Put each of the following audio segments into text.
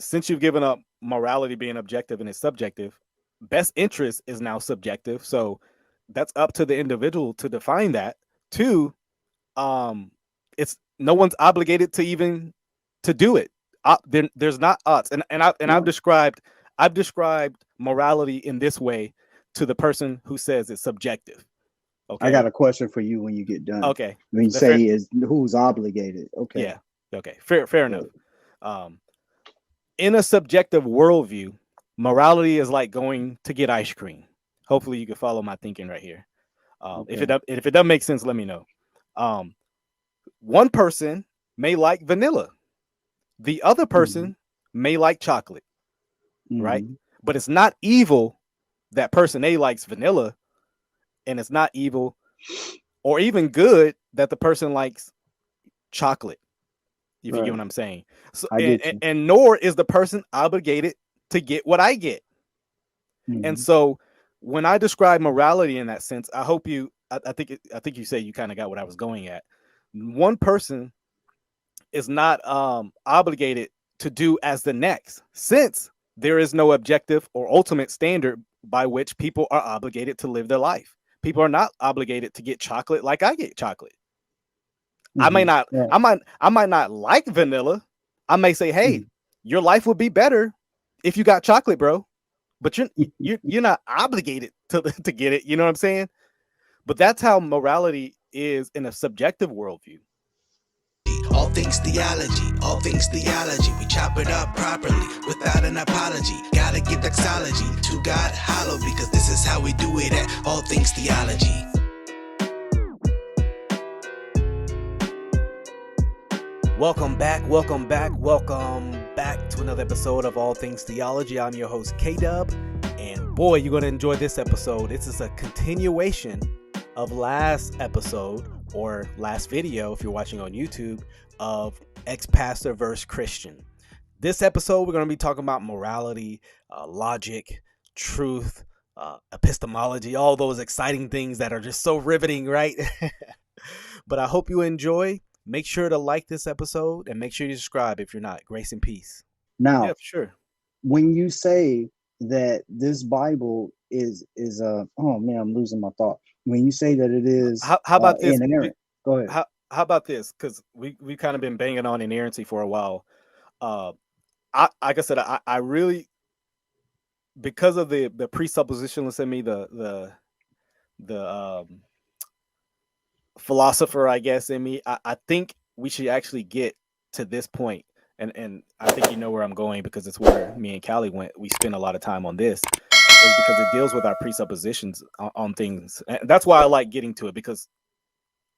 since you've given up morality being objective and it's subjective, best interest is now subjective. So that's up to the individual to define that. Two, um, it's no one's obligated to even to do it. There's not us, No, I've described morality in this way to the person who says it's subjective. I got Okay, a question for you when you get done. okay, When you the fair, say is who's obligated? Okay, yeah, okay, fair enough. good. Um, in a subjective worldview, morality is like going to get ice cream. Hopefully, you can follow my thinking right here. Okay. If it doesn't make sense, let me know. Um, one person may like vanilla, the other Hmm. person may like chocolate, right? Hmm. But it's not evil that person A likes vanilla, and it's not evil or even good that the person likes chocolate. If you get what Right. I'm saying, so I get you. and nor is the person obligated to get what I get. And Hmm. so when I describe morality in that sense, I hope you, I think you say you kind of got what I was going at. One person is not obligated to do as the next, since there is no objective or ultimate standard by which people are obligated to live their life. People are not obligated to get chocolate like I get chocolate. Hmm. Right. I might not like vanilla. I may say, hey, Mhm. your life would be better if you got chocolate, bro. But you're not obligated to to get it. You know what I'm saying? But that's how morality is in a subjective worldview. All things theology, all things theology. We chop it up properly without an apology. Gotta give doxology to God hollow because this is how we do it at All Things Theology. Welcome back to another episode of All Things Theology. I'm your host, Kdub, and boy, you're going to enjoy this episode. This is a continuation of last episode or last video, if you're watching on YouTube, of ex-pastor versus Christian. This episode, we're going to be talking about morality, logic, truth, epistemology, all those exciting things that are just so riveting, right? But I hope you enjoy. Make sure to like this episode and make sure you subscribe if you're not. Grace and peace. Yeah, Now, for sure. when you say that this Bible is oh man, I'm losing my thought. When you say that it is How about this? inerrant, go ahead. How about this? Because we kind of been banging on inerrancy for a while. Uh, like I said, I really, because of the presuppositionalist in me, the philosopher, I guess, in me, I think we should actually get to this point, and I think you know where I'm going because it's where me and Callie went. We spend a lot of time on this, is because it deals with our presuppositions on things, and that's why I like getting to it because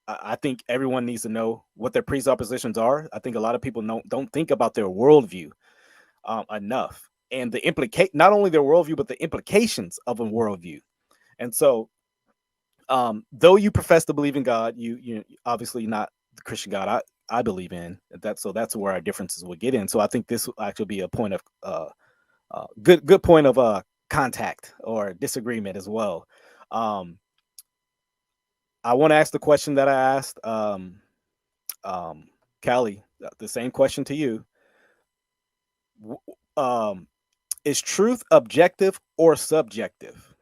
I think everyone needs to know what their presuppositions are. I think a lot of people don't think about their worldview enough, and the implicate not only their worldview but the implications of a worldview. And so though you profess to believe in God, you obviously not the Christian God I believe in. That's where our differences would get in. So I think this will actually be a point of good point of contact or disagreement as well. Um, I want to ask the question that I asked um, Callie, the same question to you. Um, is truth objective or subjective?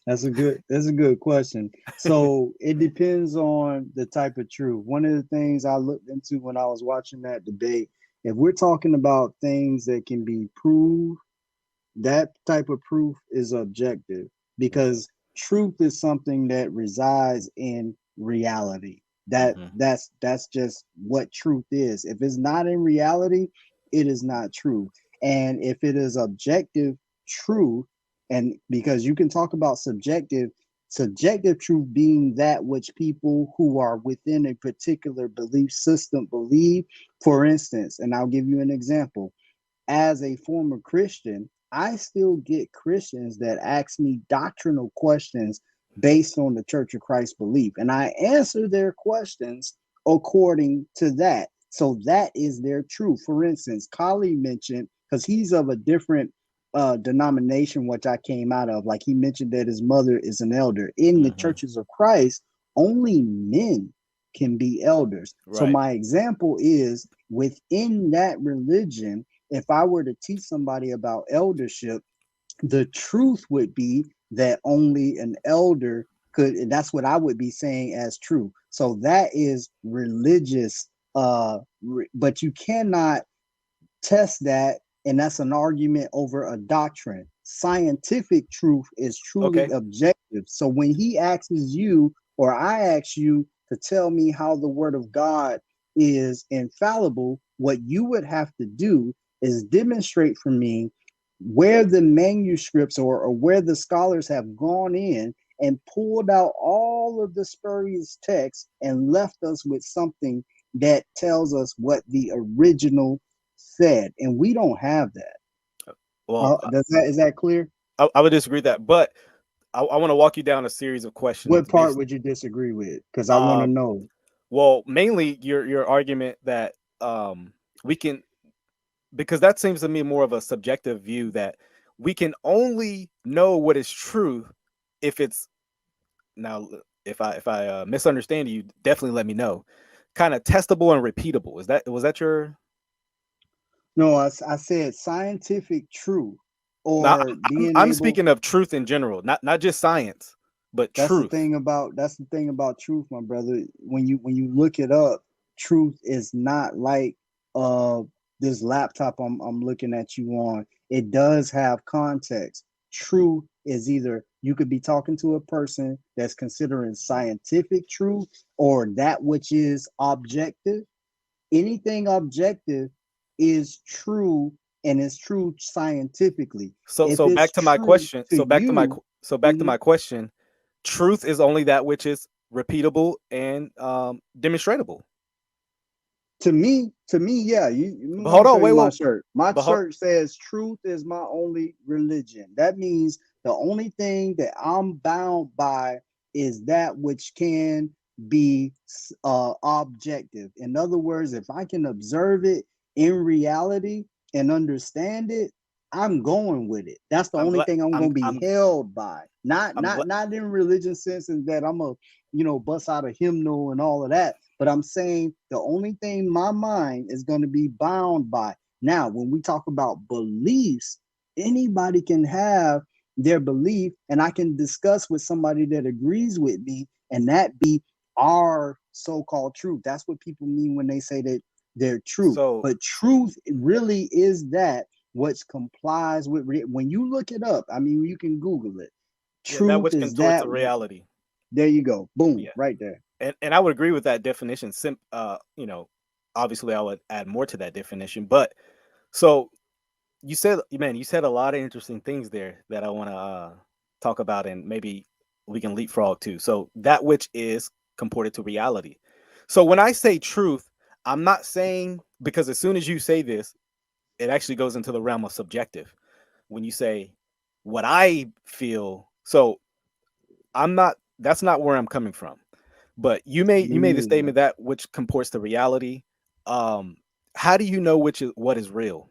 That's a good question. So it depends on the type of truth. One of the things I looked into when I was watching that debate, if we're talking about things that can be proved, that type of proof is objective Okay. because truth is something that resides in reality. That Hmm. that's just what truth is. If it's not in reality, it is not true. And if it is objective truth, and because you can talk about subjective truth being that which people who are within a particular belief system believe. For instance, and I'll give you an example, as a former Christian, I still get Christians that ask me doctrinal questions based on the Church of Christ belief, and I answer their questions according to that. So that is their truth. For instance, Kali mentioned, because he's of a different denomination, which I came out of, like he mentioned that his mother is an elder. In the Hmm. churches of Christ, only men can be elders. So Right. my example is within that religion, if I were to teach somebody about eldership, the truth would be that only an elder could, and that's what I would be saying as true. So that is religious, but you cannot test that, and that's an argument over a doctrine. Scientific truth is truly Okay. objective. So when he asks you, or I ask you to tell me how the word of God is infallible, what you would have to do is demonstrate for me where the manuscripts, or where the scholars have gone in and pulled out all of the spurious texts and left us with something that tells us what the original said, and we don't have that. Well, Is that clear? I would disagree with that, but I want to walk you down a series of questions. What part would you disagree with? Because I want to Um, know. well, mainly your argument that we can, because that seems to me more of a subjective view, that we can only know what is true if it's, now if I misunderstand you, definitely let me know. Kind of testable and repeatable. Was that your? No, I said scientific truth, Now or being I'm able. speaking of truth in general, not just science, but truth. That's the thing about truth, my brother. When you look it up, truth is not like uh this laptop I'm looking at you on. It does have context. Truth is either you could be talking to a person that's considering scientific truth, or that which is objective. Anything objective is true, and is true scientifically. If So it's back to my true question. to you, Back to my question. Truth is only that which is repeatable and demonstratable. yeah. But Let me hold on, show you wait, my wait, shirt. My but hold, shirt says truth is my only religion. That means the only thing that I'm bound by is that which can be objective. In other words, if I can observe it in reality and understand it, I'm going with it. That's the I'm only glad. thing I'm going to be held by. Not I'm not glad. not in religion sense, and that I'm a bust out a hymnal and all of that. But I'm saying the only thing my mind is going to be bound by. Now, when we talk about beliefs, anybody can have their belief, and I can discuss with somebody that agrees with me, and that be our so-called truth. That's what people mean when they say that they're true. So But truth really is that which complies with when you look it up. I mean, you can Google it. yeah, that Truth which is contorts that. the reality. There you go. Boom, Yeah, right there. and I would agree with that definition. Obviously I would add more to that definition, but so you said, man, you said a lot of interesting things there that I want to talk about, and maybe we can leapfrog to. So that which is comported to reality. So when I say truth, I'm not saying, because as soon as you say this, it actually goes into the realm of subjective. When you say what I feel, so I'm not. That's not where I'm coming from. But Me you made the neither. statement that which comports to reality. Um, how do you know what is real?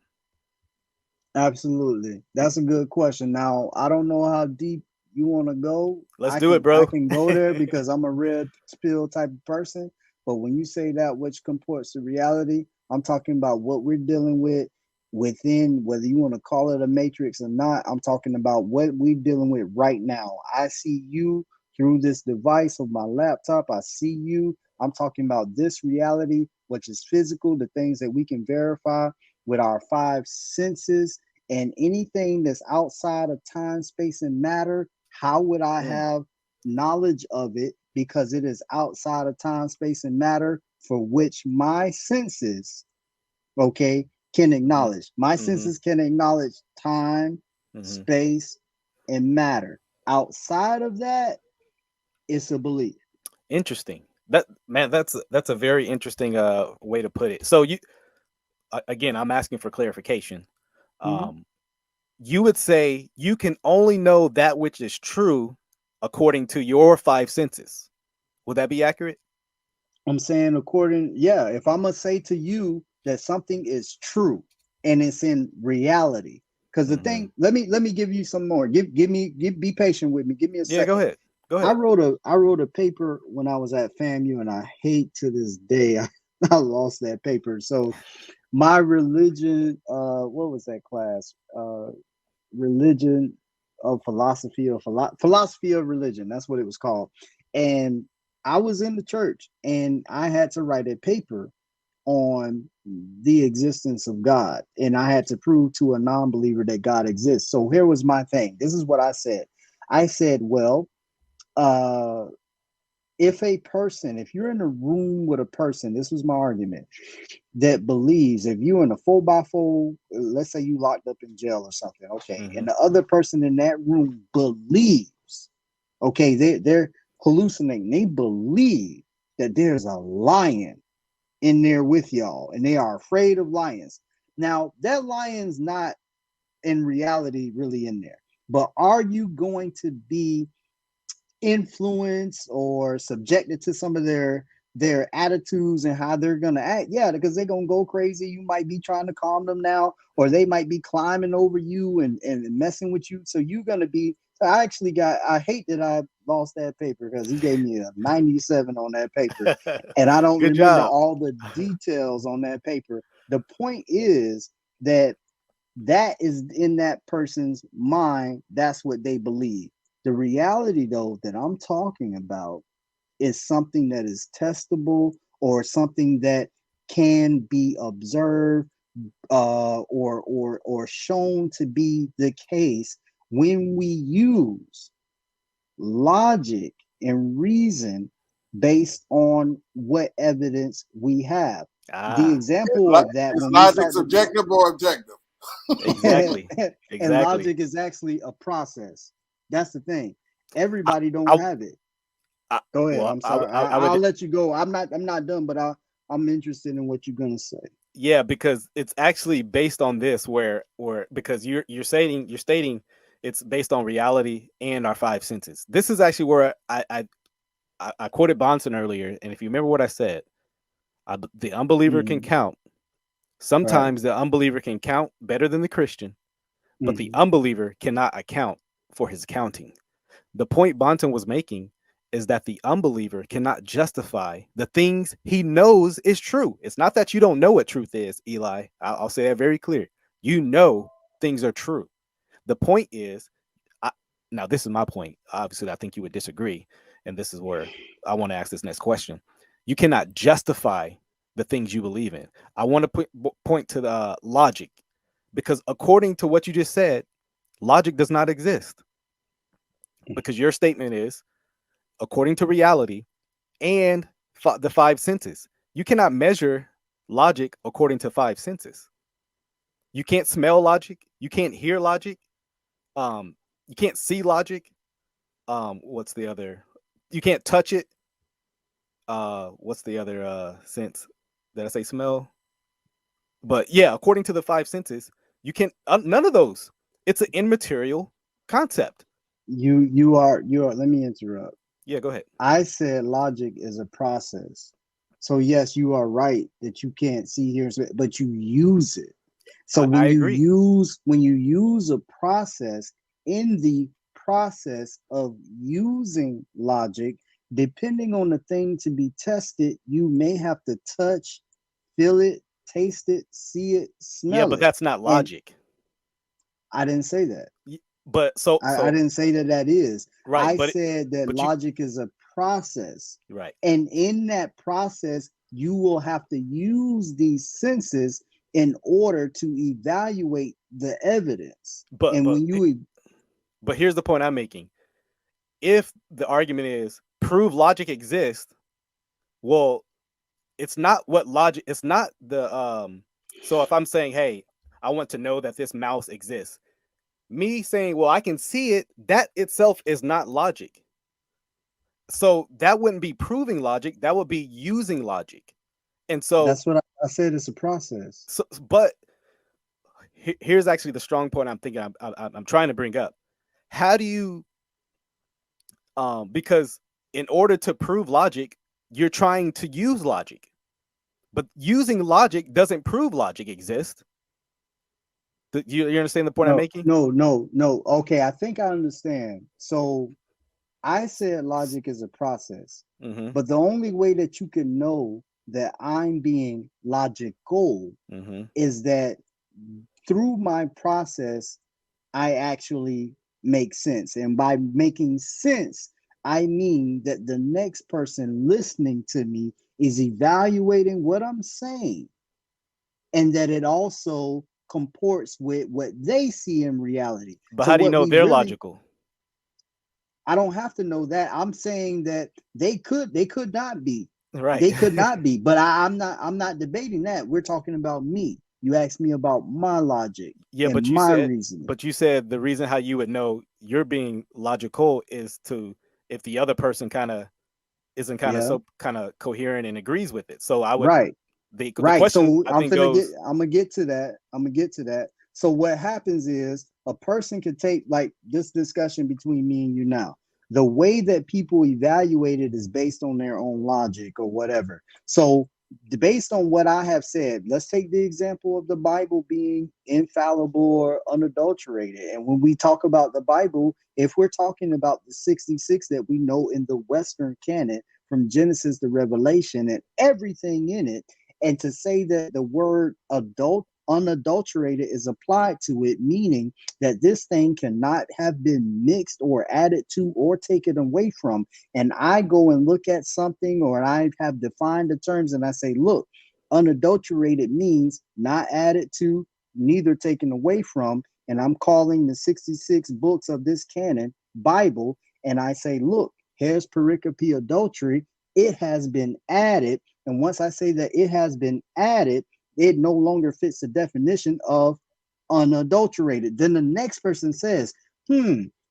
Absolutely. That's a good question. Now, I don't know how deep you want to go. Let's I do it, can I bro. can go there because I'm a red pill type of person. But when you say that which comports to reality, I'm talking about what we're dealing with within, whether you want to call it a matrix or not. I'm talking about what we're dealing with right now. I see you through this device of my laptop. I see you. I'm talking about this reality, which is physical, the things that we can verify with our five senses, and anything that's outside of time, space, and matter. How would I Mm, have knowledge of it? Because it is outside of time, space, and matter, for which my senses, okay, can mhm, acknowledge. My mhm, senses can acknowledge time, mhm. space, and matter. Outside of that, it's a belief. Interesting. That, man, that's a very interesting way to put it. So you, again, I'm asking for clarification. Mhm. Um, you would say you can only know that which is true according to your five senses. Would that be accurate? I'm saying according, yeah, if I'm gonna say to you that something is true and it's in reality. Because the Hmm. thing, let me give you some more. Be patient with me. Give me a Yeah, go second. ahead. Go I ahead. wrote a paper when I was at FAMU, and I hate to this day I lost that paper. So my religion, what was that class? Religion of philosophy, or philosophy of religion. That's what it was called. And I was in the church, and I had to write a paper on the existence of God, and I had to prove to a non-believer that God exists. So here was my thing. This is what I said. I said, well, uh, if you're in a room with a person, this was my argument, that believes, if you in a 4x4, let's say you locked up in jail or something, okay, Mm-hmm. and the other person in that room believes, okay, they're hallucinating, they believe that there's a lion in there with y'all, and they are afraid of lions. Now, that lion's not in reality really in there, but are you going to be influenced or subjected to some of their attitudes and how they're gonna act? Yeah, because they're gonna go crazy. You might be trying to calm them now, or they might be climbing over you and messing with you. So you're gonna be. I hate that I lost that paper, because he gave me a 97 on that paper, and I don't Good remember job. all the details on that paper. The point is that is in that person's mind. That's what they believe. The reality, though, that I'm talking about is something that is testable, or something that can be observed, or shown to be the case when we use logic and reason based on what evidence we have. The Ah, example of that, Is when we logic start to subjective or objective? exactly. and Exactly. logic is actually a process. That's the thing. Everybody don't I, have it. I Go ahead. well, I'm sorry. I I'll would, let you go. I'm not done, but I'm interested in what you're gonna say. yeah, because it's actually based on this, where because you're stating it's based on reality and our five senses. This is actually where I quoted Bonson earlier, and if you remember what I said, the unbeliever can Mm-hmm. count. Right. Sometimes the unbeliever can count better than the Christian, but the Mm-hmm. unbeliever cannot account for his counting. The point Bonton was making is that the unbeliever cannot justify the things he knows is true. It's not that you don't know what truth is, Eli. I'll say that very clear. You know things are true. The point is, I, now this is my point. Obviously, I think you would disagree, and this is where I want to ask this next question. You cannot justify the things you believe in. I want to point to the logic, because according to what you just said, logic does not exist, because your statement is according to reality and the five senses. You cannot measure logic according to five senses. You can't smell logic. You can't hear logic. You can't see logic. What's the other? You can't touch it. What's the other sense? Did I say smell? But yeah, according to the five senses, you can none of those. It's an immaterial concept. You are. Let me interrupt. Yeah, go ahead. I said logic is a process. So yes, you are right that you can't see here, but you use it. So I agree. when you use a process, in the process of using logic, depending on the thing to be tested, you may have to touch, feel it, taste it, see it, Yeah, smell but it. that's not And logic. I didn't say that. But so I didn't say that is. right, I said that but you logic is a process. right. And in that process, you will have to use these senses in order to evaluate the evidence. But And but when you, but here's the point I'm making. If the argument is prove logic exists, well, it's not what logic. It's not the So if I'm saying, hey, I want to know that this mouse exists, me saying, well, I can see it, that itself is not logic. So that wouldn't be proving logic. That would be using logic. And so, that's what I said, it's a process. but here's actually the strong point I'm thinking. I'm trying to bring up. How do you because in order to prove logic, you're trying to use logic, but using logic doesn't prove logic exists. You understand the point I'm No, making? no, no, no. Okay, I think I understand. So I said logic is a process, Mm-hmm. but the only way that you can know that I'm being logical Mm-hmm. is that through my process, I actually make sense. And by making sense, I mean that the next person listening to me is evaluating what I'm saying and that it also comports with what they see in reality. But So how do you what know we they're really, logical? I don't have to know that. I'm saying that they could not be. Right. They could not be. But I'm not debating that. We're talking about me. You asked me about my logic Yeah, and my reasoning. but you said the reason how you would know you're being logical is to if the other person kind of isn't kind of Yeah. so kind of coherent and agrees with it. So I would Right. the Right. question So I think goes, I'm gonna get to that. I'm gonna get to that. So what happens is a person could take like this discussion between me and you now. The way that people evaluate it is based on their own logic or whatever. So based on what I have said, let's take the example of the Bible being infallible or unadulterated. And when we talk about the Bible, if we're talking about the 66 that we know in the Western canon from Genesis to Revelation and everything in it, and to say that the word unadulterated is applied to it, meaning that this thing cannot have been mixed or added to or taken away from. And I go and look at something or I have defined the terms and I say, look, unadulterated means not added to, neither taken away from. And I'm calling the 66 books of this canon Bible. And I say, look, here's pericope adultery. It has been added. And once I say that it has been added, it no longer fits the definition of unadulterated. Then the next person says,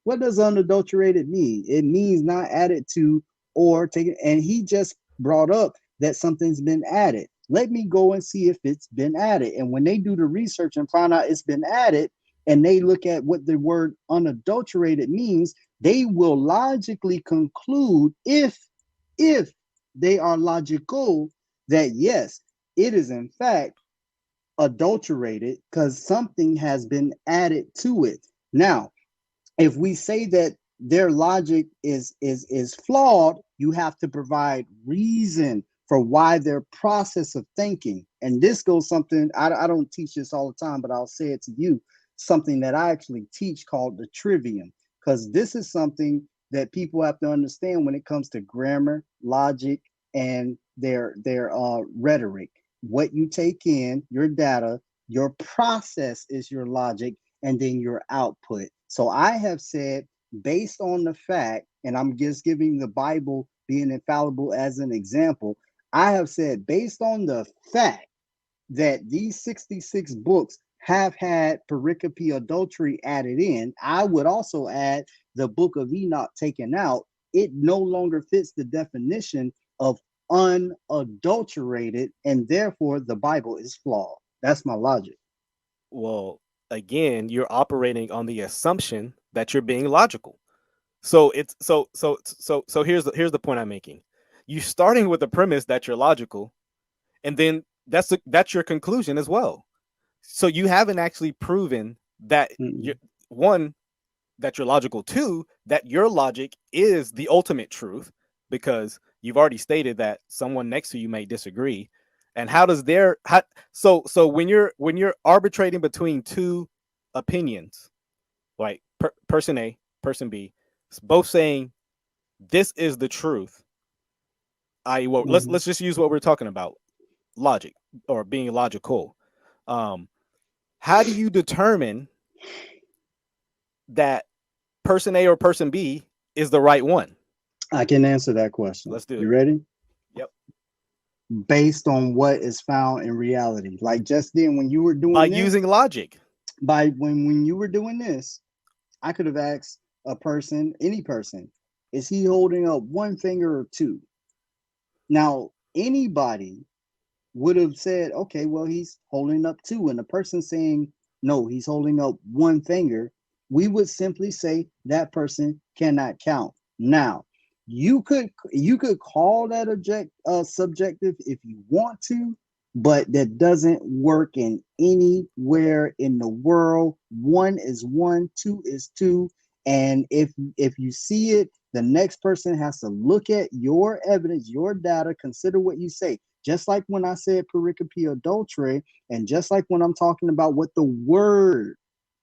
what does unadulterated mean? It means not added to or taken. And he just brought up that something's been added. Let me go and see if it's been added. And when they do the research and find out it's been added, and they look at what the word unadulterated means, they will logically conclude if they are logical that yes, it is in fact adulterated because something has been added to it. Now, if we say that their logic is flawed, you have to provide reason for why their process of thinking. And this goes something I don't teach this all the time, but I'll say it to you, something that I actually teach called the trivium, because this is something that people have to understand when it comes to grammar, logic, and their rhetoric. What you take in, your data, your process is your logic, and then your output. So I have said, based on the fact, and I'm just giving the Bible being infallible as an example, I have said, based on the fact that these 66 books have had pericope adultery added in, I would also add the book of Enoch taken out. It no longer fits the definition of unadulterated, and therefore the Bible is flawed. That's my logic. well, again, you're operating on the assumption that you're being logical. So it's so here's the point I'm making. You starting with the premise that you're logical, and then that's your conclusion as well. So you haven't actually proven that Mm-mm. you one that you're logical, two that your logic is the ultimate truth because you've already stated that someone next to you may disagree. And how does their how, so when you're arbitrating between two opinions, like person A, person B, both saying this is the truth. I well, Mhm. let's just use what we're talking about, logic or being logical. Um, how do you determine that person A or person B is the right one? I can answer that question. Let's do You it. ready? Yep. Based on what is found in reality. Like just then when you were By doing this, using logic. by when you were doing this, I could have asked a person, any person, is he holding up one finger or two? Now, anybody would have said, okay, well, he's holding up two. And the person saying, no, he's holding up one finger, we would simply say that person cannot count. Now, you could call that subjective if you want to, but that doesn't work in anywhere in the world. One is one, two is two, And if you see it, the next person has to look at your evidence, your data, consider what you say. Just like when I said pericope adultery, and just like when I'm talking about what the word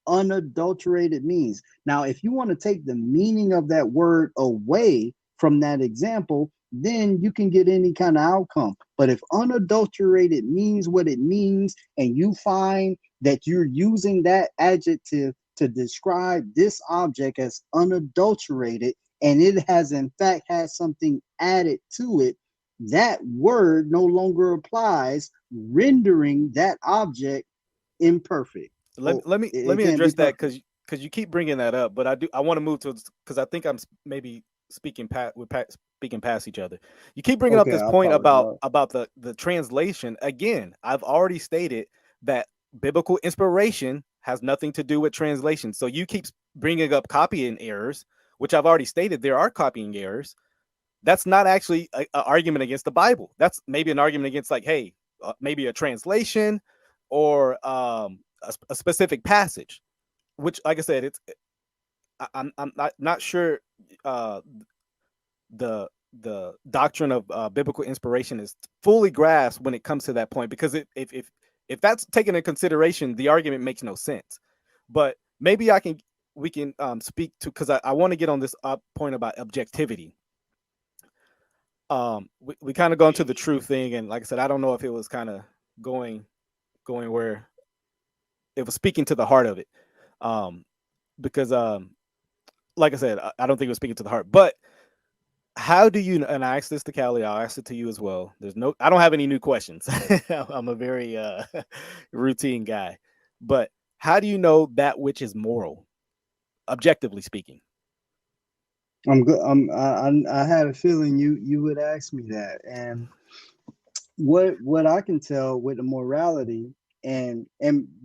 unadulterated means. Now, if you want to take the meaning of that word away from that example, then you can get any kind of outcome. But if unadulterated means what it means, and you find that you're using that adjective to describe this object as unadulterated, and it has in fact had something added to it, that word no longer applies, rendering that object imperfect. Let It me can't be address that perfect. because you keep bringing that up, but I want to move to because I think I'm maybe speaking past each other. You keep bringing up Okay, this I point apologize. about the translation. Again, I've already stated that biblical inspiration has nothing to do with translation. So you keep bringing up copying errors, which I've already stated there are copying errors. That's not actually an argument against the Bible. That's maybe an argument against like, hey, maybe a translation or a specific passage. Which, like I said, I'm not sure uh, the doctrine of biblical inspiration is fully grasped when it comes to that point because if that's taken into consideration, the argument makes no sense. But maybe we can speak to because I want to get on this point about objectivity. We kind of gone to the truth thing, and like I said, I don't know if it was kind of going where it was speaking to the heart of it, um, because like I said, I don't think it was speaking to the heart. But how do you? And I asked this to Callie. I'll ask it to you as well. I don't have any new questions. I'm a very routine guy. But how do you know that which is moral, objectively speaking? I'm good. I had a feeling you would ask me that, and what I can tell with the morality, and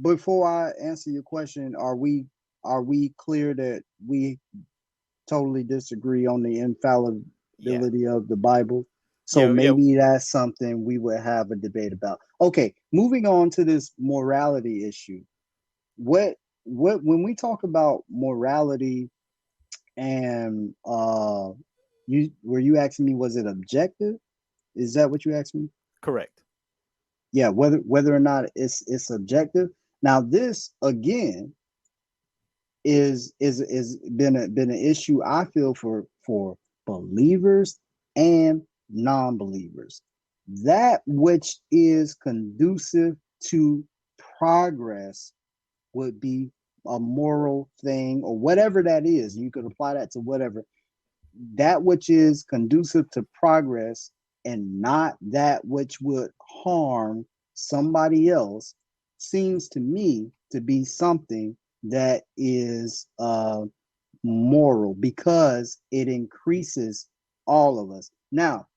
before I answer your question, are we clear that we totally disagree on the Yeah, infallibility of the Bible? So yeah. maybe that's something we would have a debate about. Okay, moving on to this morality issue. What when we talk about morality and you asking me, was it objective? Is that what you asked me? Correct. Yeah, whether or not it's subjective. Now this again is been an issue I feel for believers and non-believers. That which is conducive to progress would be a moral thing or whatever that is. You could apply that to whatever. That which is conducive to progress and not that which would harm somebody else seems to me to be something that is moral because it increases all of us. Now,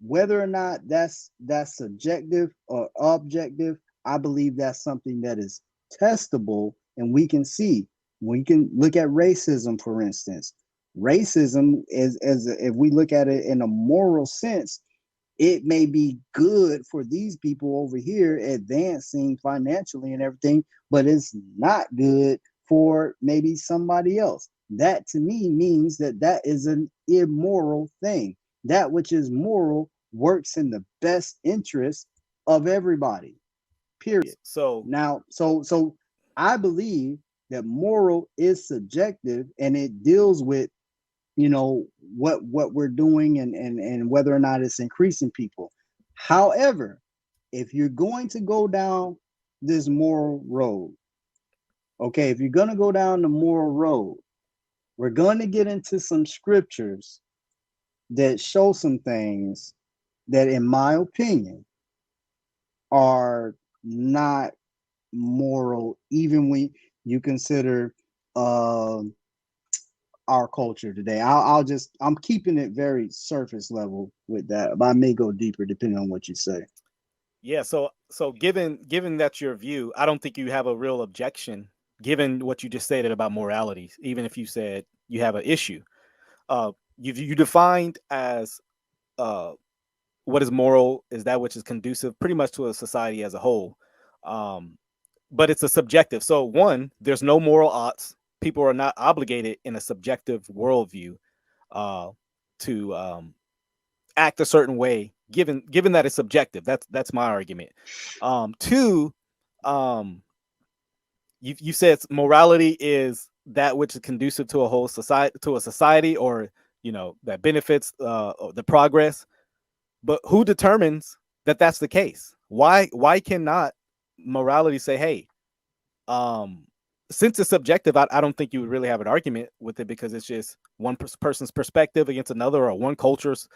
whether or not that's subjective or objective, I believe that's something that is testable and we can see. We can look at racism, for instance. Racism is as if we look at it in a moral sense, it may be good for these people over here advancing financially and everything, but it's not good for maybe somebody else. That to me means that that is an immoral thing. That which is moral works in the best interest of everybody. Period. So Now, so I believe that moral is subjective and it deals with what we're doing and whether or not it's increasing people. However, if you're going to go down this moral road, okay, if you're going to go down the moral road, we're going to get into some scriptures that show some things that in my opinion are not moral, even when you consider um our culture today. I'm keeping it very surface level with that, but I may go deeper depending on what you say. yeah, so given that's your view, I don't think you have a real objection given what you just stated about morality, even if you said you have an issue. You defined as uh what is moral is that which is conducive pretty much to a society as a whole. Um but it's a subjective. So one, there's no moral oughts. people are not obligated in a subjective worldview uh, to act a certain way, given that it's subjective. That's my argument. Two, um, you said morality is that which is conducive to a whole society, or that benefits the progress. But who determines that that's the case? Why cannot morality say, hey, um, since it's subjective, I don't think you would really have an argument with it, because it's just one person's perspective against another, or one culture's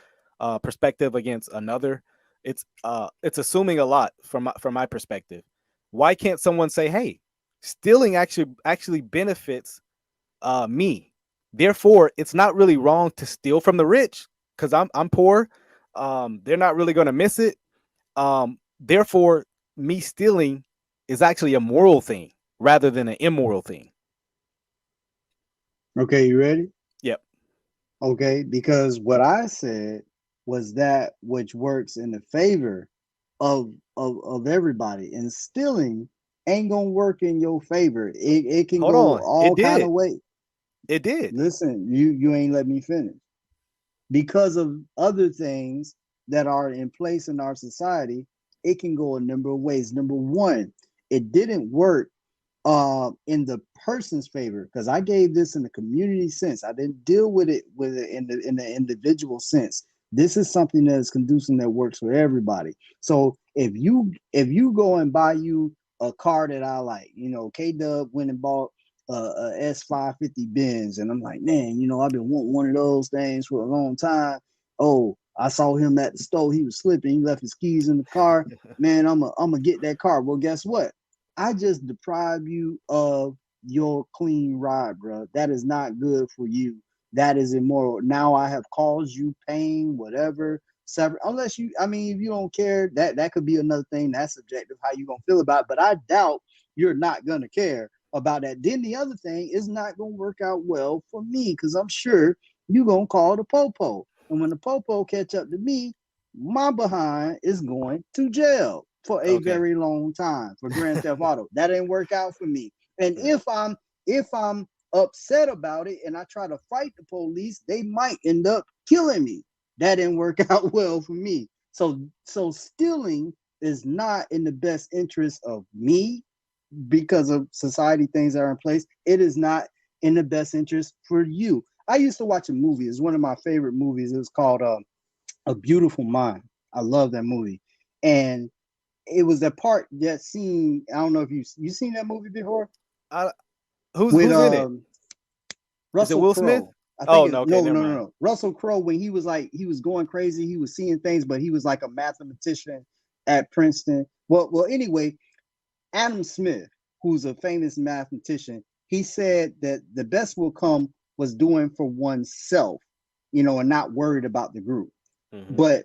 perspective against another. It's assuming a lot from my perspective. Why can't someone say, hey, stealing actually benefits me, therefore it's not really wrong to steal from the rich, because I'm poor. They're not really going to miss it. Therefore, me stealing is actually a moral thing rather than an immoral thing. Okay, you ready? Yep. Okay, because what I said was that which works in the favor of everybody, and stealing ain't gonna work in your favor. It can Hold go on. all kind of ways. It did. Listen, you ain't let me finish. Because of other things that are in place in our society, it can go a number of ways. Number one, it didn't work in the person's favor, because I gave this in the community sense. I didn't deal with it in the individual sense. This is something that is conducive, that works for everybody. So if you go and buy you a car that I like, K-Dub went and bought a S550 Benz, and I'm like, man, I've been wanting one of those things for a long time. Oh, I saw him at the store. He was slipping. He left his keys in the car. Man, I'm gonna get that car. Well, guess what? I just deprive you of your clean ride, bro. That is not good for you. That is immoral. Now I have caused you pain, whatever. Separate, unless if you don't care, that could be another thing. That's subjective, how you gonna feel about it. But I doubt you're not gonna care about that. Then the other thing is not gonna work out well for me, because I'm sure you're gonna call the popo. And when the popo catch up to me, my behind is going to jail for a very long time for Grand Theft Auto. That didn't work out for me. And if I'm upset about it and I try to fight the police, they might end up killing me. That didn't work out well for me. So stealing is not in the best interest of me, because of society, things that are in place. It is not in the best interest for you. I used to watch a movie. It's one of my favorite movies. It was called A Beautiful Mind. I love that movie. And it was that part, that scene. I don't know if you seen that movie before. Who's in it? Russell Will Crowe. Smith? No. Russell Crowe, when he was going crazy, he was seeing things, but he was like a mathematician at Princeton. Well, anyway, Adam Smith, who's a famous mathematician, he said that the best will come was doing for oneself, and not worried about the group. Mm-hmm. But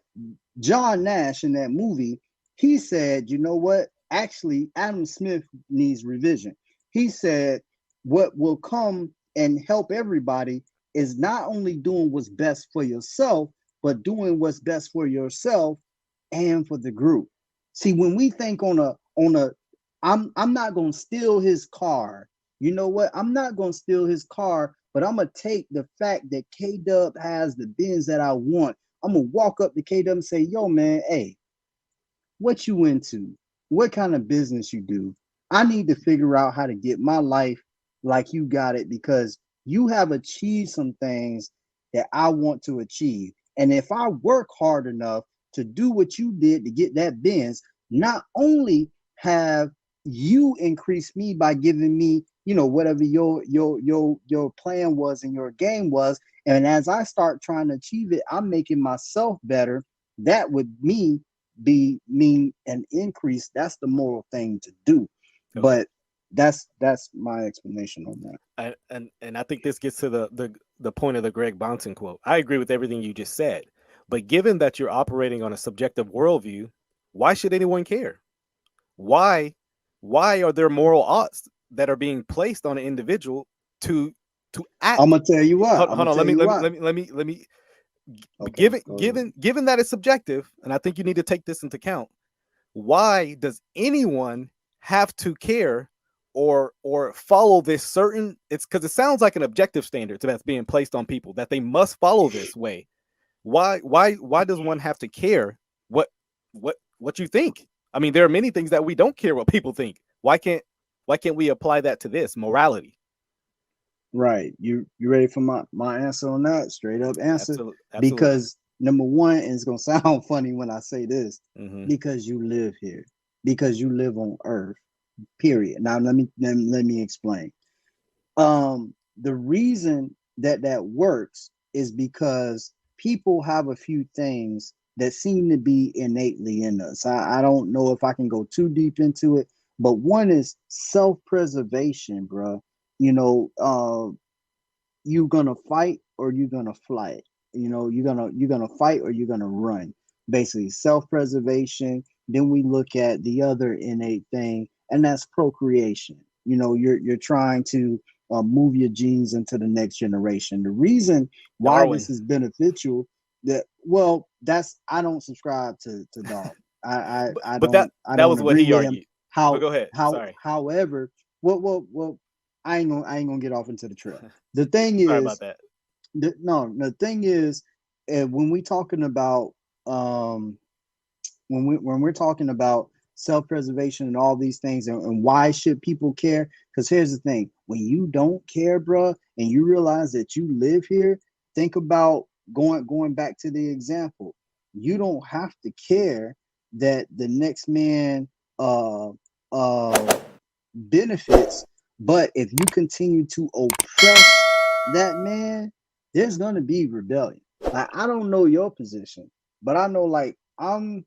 John Nash in that movie, he said, you know what? Actually, Adam Smith needs revision. He said, what will come and help everybody is not only doing what's best for yourself, but doing what's best for yourself and for the group. See, when we think on a, I'm not going to steal his car. You know what? I'm not going to steal his car, but I'm going to take the fact that K-Dub has the Benz that I want. I'm going to walk up to K-Dub and say, yo, man, hey, what you into? What kind of business you do? I need to figure out how to get my life like you got it, because you have achieved some things that I want to achieve. And if I work hard enough to do what you did to get that Benz, not only have you increased me by giving me, whatever your plan was and your game was, and as I start trying to achieve it, I'm making myself better. That would mean an increase. That's the moral thing to do. Okay. But that's my explanation on that. And I think this gets to the point of the Greg Bonson quote. I agree with everything you just said, but given that you're operating on a subjective worldview, why should anyone care? Why are there moral odds that are being placed on an individual to act? I'm gonna tell you why. Hold on. Let me. Okay, given that it's subjective, and I think you need to take this into account. Why does anyone have to care or follow this certain, it's because it sounds like an objective standard that's being placed on people that they must follow this way. Why does one have to care what you think? I mean, there are many things that we don't care what people think. Why can't we apply that to this morality? Right. You ready for my answer on that? Straight up answer. Absolutely. Because number one, and it's gonna sound funny when I say this, Mm-hmm. because you live here, because you live on Earth. Period. Now let me explain. The reason that works is because people have a few things that seem to be innately in us. I don't know if I can go too deep into it, but one is self-preservation, bro. You know, you're gonna fight or you're gonna flight. You know, you're gonna fight or you're gonna run. Basically, self-preservation. Then we look at the other innate thing, and that's procreation. You know, you're trying to move your genes into the next generation. The reason why Darwin. this is beneficial, that's I don't subscribe to Darwin. I But don't that was what agree he with argued. him. How But go ahead. Sorry. However, well, I ain't gonna get off into the trail. The thing Sorry is, about that. the thing is, when we talking about when we're talking about self-preservation and all these things, and why should people care? Because here's the thing: when you don't care, bruh, and you realize that you live here, think about going back to the example. You don't have to care that the next man benefits, but if you continue to oppress that man, there's gonna be rebellion. Like, I don't know your position, but I know, like, I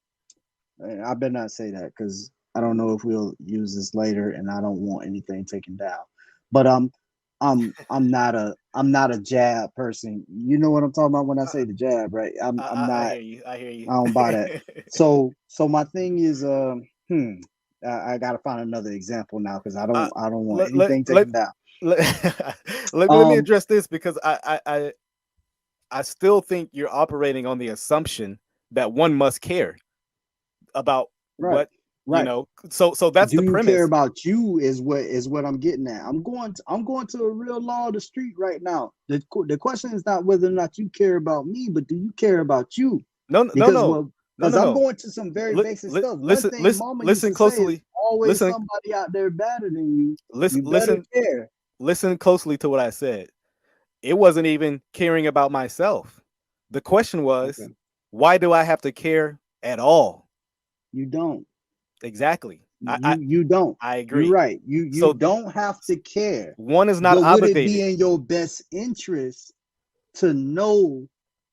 better not say that because I don't know if we'll use this later, and I don't want anything taken down. But I'm not a jab person. You know what I'm talking about when I say the jab, right? I'm not. I hear you. I hear you. I don't buy that. So my thing is, I gotta find another example now because I don't want anything taken down. Let me address this, because I still think you're operating on the assumption that one must care about Right. you know. So that's the premise. Do you care about you is what I'm getting at. I'm going to a real law of the street right now. The question is not whether or not you care about me, but do you care about you? No. Because I'm going to some very basic stuff. Listen closely. Always somebody out there better than you. Listen, care. Listen closely to what I said. It wasn't even caring about myself. The question was, okay, why do I have to care at all? You don't. Exactly. You don't. I agree. You're right. You don't have to care. One is not obligated. Would it be in your best interest to know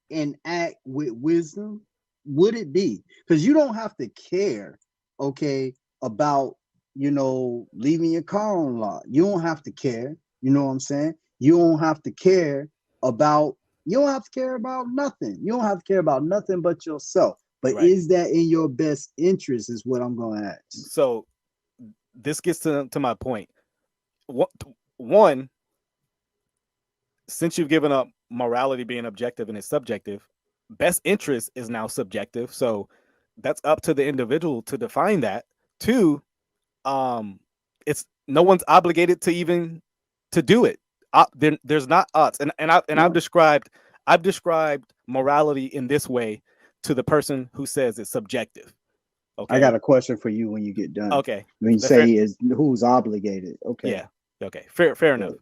and act with wisdom? Would it be? Because you don't have to care, okay, about, leaving your car on lot. You don't have to care. You know what I'm saying? You don't have to care about nothing. You don't have to care about nothing but yourself. But right. Is that in your best interest is what I'm going to ask. So this gets to my point. One, since you've given up morality being objective and it's subjective, best interest is now subjective. So that's up to the individual to define that. Two, it's no one's obligated to even to do it. There's not odds. I've described morality in this way to the person who says it's subjective. Okay. I got a question for you when you get done. Okay. When you say is who's obligated. Okay. Yeah. Okay. Fair enough.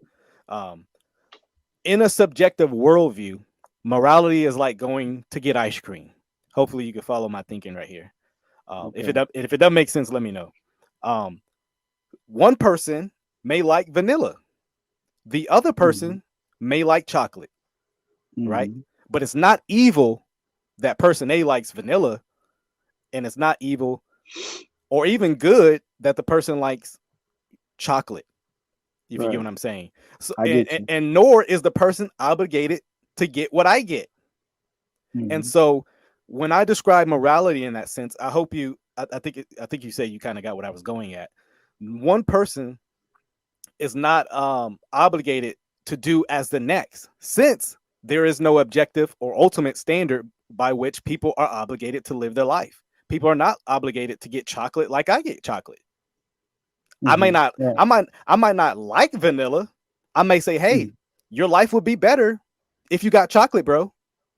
In a subjective worldview, morality is like going to get ice cream. Hopefully you can follow my thinking right here. Okay. If it doesn't make sense, let me know. One person may like vanilla. The other person may like chocolate, right? But it's not evil that person A likes vanilla, and it's not evil or even good that the person likes chocolate. If you get what I'm saying. So, and nor is the person obligated to get what I get. And so when I describe morality in that sense, I hope I think you say you kind of got what I was going at. One person is not obligated to do as the next, since there is no objective or ultimate standard by which people are obligated to live their life. People are not obligated to get chocolate like I get chocolate. I may Mhm. not, Yeah. I might not like vanilla. I may say, hey, Mhm. your life would be better if you got chocolate, bro.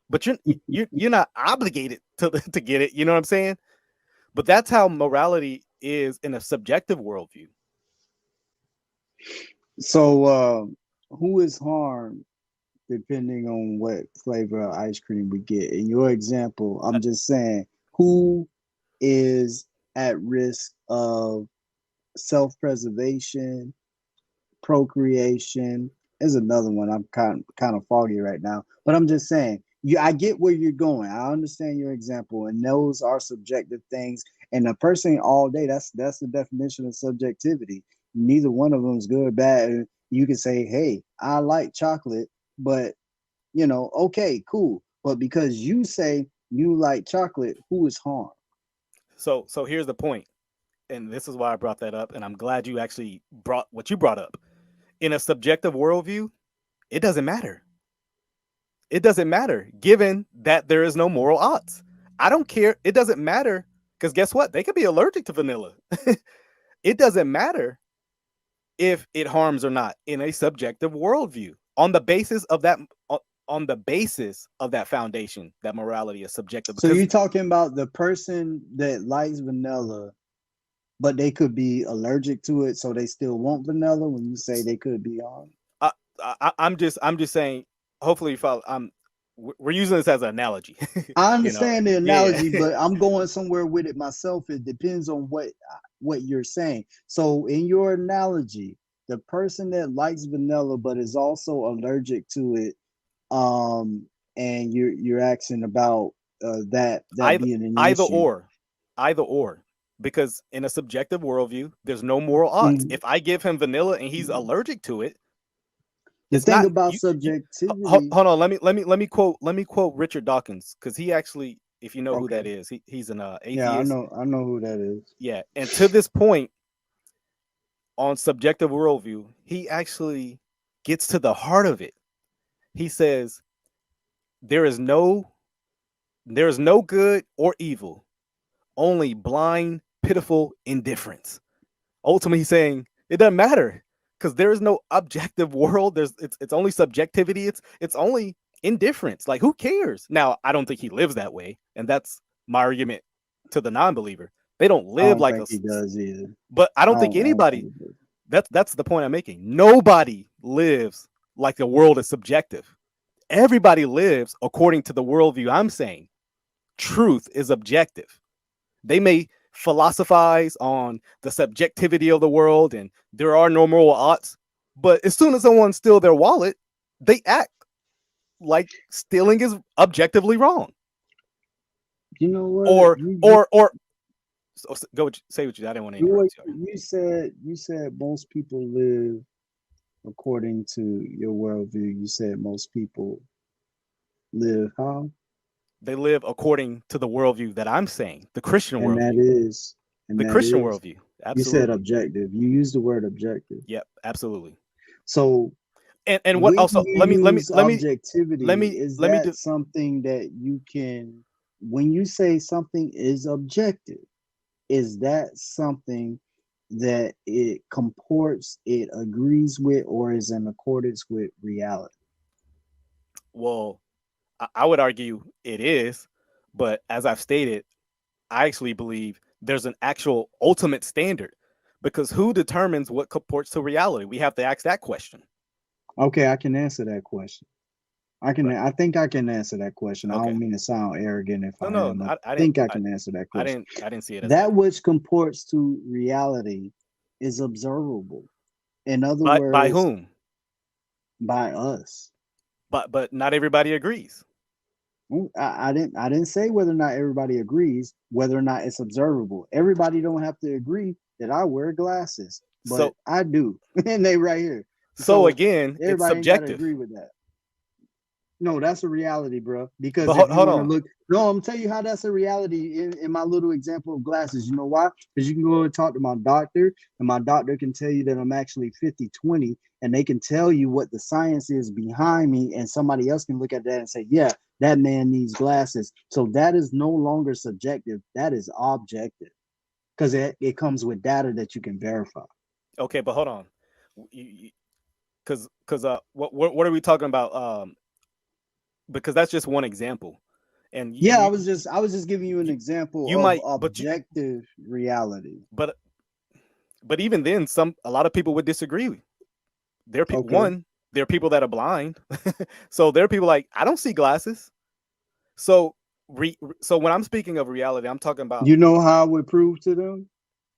But you're not obligated to to get it. You know what I'm saying? But that's how morality is in a subjective worldview. So, who is harmed depending on what flavor of ice cream we get? In your example, I'm just saying, who is at risk of self-preservation, procreation? Is another one. I'm kind of foggy right now, but I'm just saying. I get where you're going. I understand your example, and those are subjective things. And a person all day, that's the definition of subjectivity. Neither one of them is good or bad. You can say, "Hey, I like chocolate," but okay, cool. But because you say you like chocolate, who is harmed? So here's the point, and this is why I brought that up, and I'm glad you actually brought what you brought up. In a subjective worldview, it doesn't matter. It doesn't matter, given that there is no moral odds. I don't care. It doesn't matter because guess what? They could be allergic to vanilla. It doesn't matter if it harms or not in a subjective worldview on the basis of that on the basis of that foundation that morality is subjective So because you're talking about the person that likes vanilla, but they could be allergic to it, so they still want vanilla. When you say they could be on, I, I'm just saying. Hopefully, you follow. We're using this as an analogy. I You know, understand the yeah, analogy, yeah. but I'm going somewhere with it myself. It depends on what you're saying. So in your analogy, the person that likes vanilla but is also allergic to it, um, and you're asking about that either being an either issue. or, either or. Because in a subjective worldview, there's no moral odds. Mhm. If I give him vanilla and he's allergic to it, The it's thing not about you subjectivity, hold on. Let me quote Richard Dawkins because he actually, if you know who that okay, is, he's an yeah, atheist. I know who that is. Yeah, and to this point on subjective worldview, he actually gets to the heart of it. He says there is no good or evil, only blind, pitiful indifference. Ultimately, he's saying it doesn't matter because there is no objective world. It's only subjectivity. It's only indifference. Like who cares? Now, I don't think he lives that way, and that's my argument to the non-believer. They don't I live don't like a, think he does either. but I don't think I don't think anybody. he does. That's the point I'm making. Nobody lives like the world is subjective. Everybody lives according to the worldview I'm saying. Truth is objective. They may philosophize on the subjectivity of the world and there are no moral oughts, but as soon as someone steals their wallet, they act like stealing is objectively wrong. You know what? Or go say what you. I didn't want to interrupt you. You said most people live according to your worldview. You said most people live how? They live according to the worldview that I'm saying, the Christian And that worldview. is, and The that Christian is, worldview. you said Absolutely. objective. You used the word objective. Yep, absolutely. So And what when also you use objectivity, is let me that do something that you can, when you say something is objective, is that something that it comports, it agrees with, or is in accordance with reality? well, I would argue it is, but as I've stated, I actually believe there's an actual ultimate standard because who determines what comports to reality? We have to ask that question. Okay, I can answer that question. But I think I can answer that question. I okay, don't mean to sound arrogant if no, I no, am. I I didn't, think I can answer that question. I didn't see it as that. That which comports to reality is observable. In other By words, whom? by us. But not everybody agrees. I didn't say whether or not everybody agrees, whether or not it's observable. Everybody don't have to agree that I wear glasses, but So I do. And they right here. so So again, it's everybody ain't got to subjective. agree with that. No, that's a reality, bro. But Because if you hold want to on. look, no, I'm gonna tell you how that's a reality in my little example of glasses. You know why? Because you can go and talk to my doctor, and my doctor can tell you that I'm actually 50/20, and they can tell you what the science is behind me, and somebody else can look at that and say, yeah, that man needs glasses. So that is no longer subjective, that is objective, because it comes with data that you can verify. Okay, but hold on, because what are we talking about? Because that's just one example, and Yeah, I was just giving you an example you of might, objective reality. but even then, a lot of people would disagree. Okay. One, there are people that are blind, so there are people like I don't see glasses. So so when I'm speaking of reality, I'm talking about You know how I would prove to them?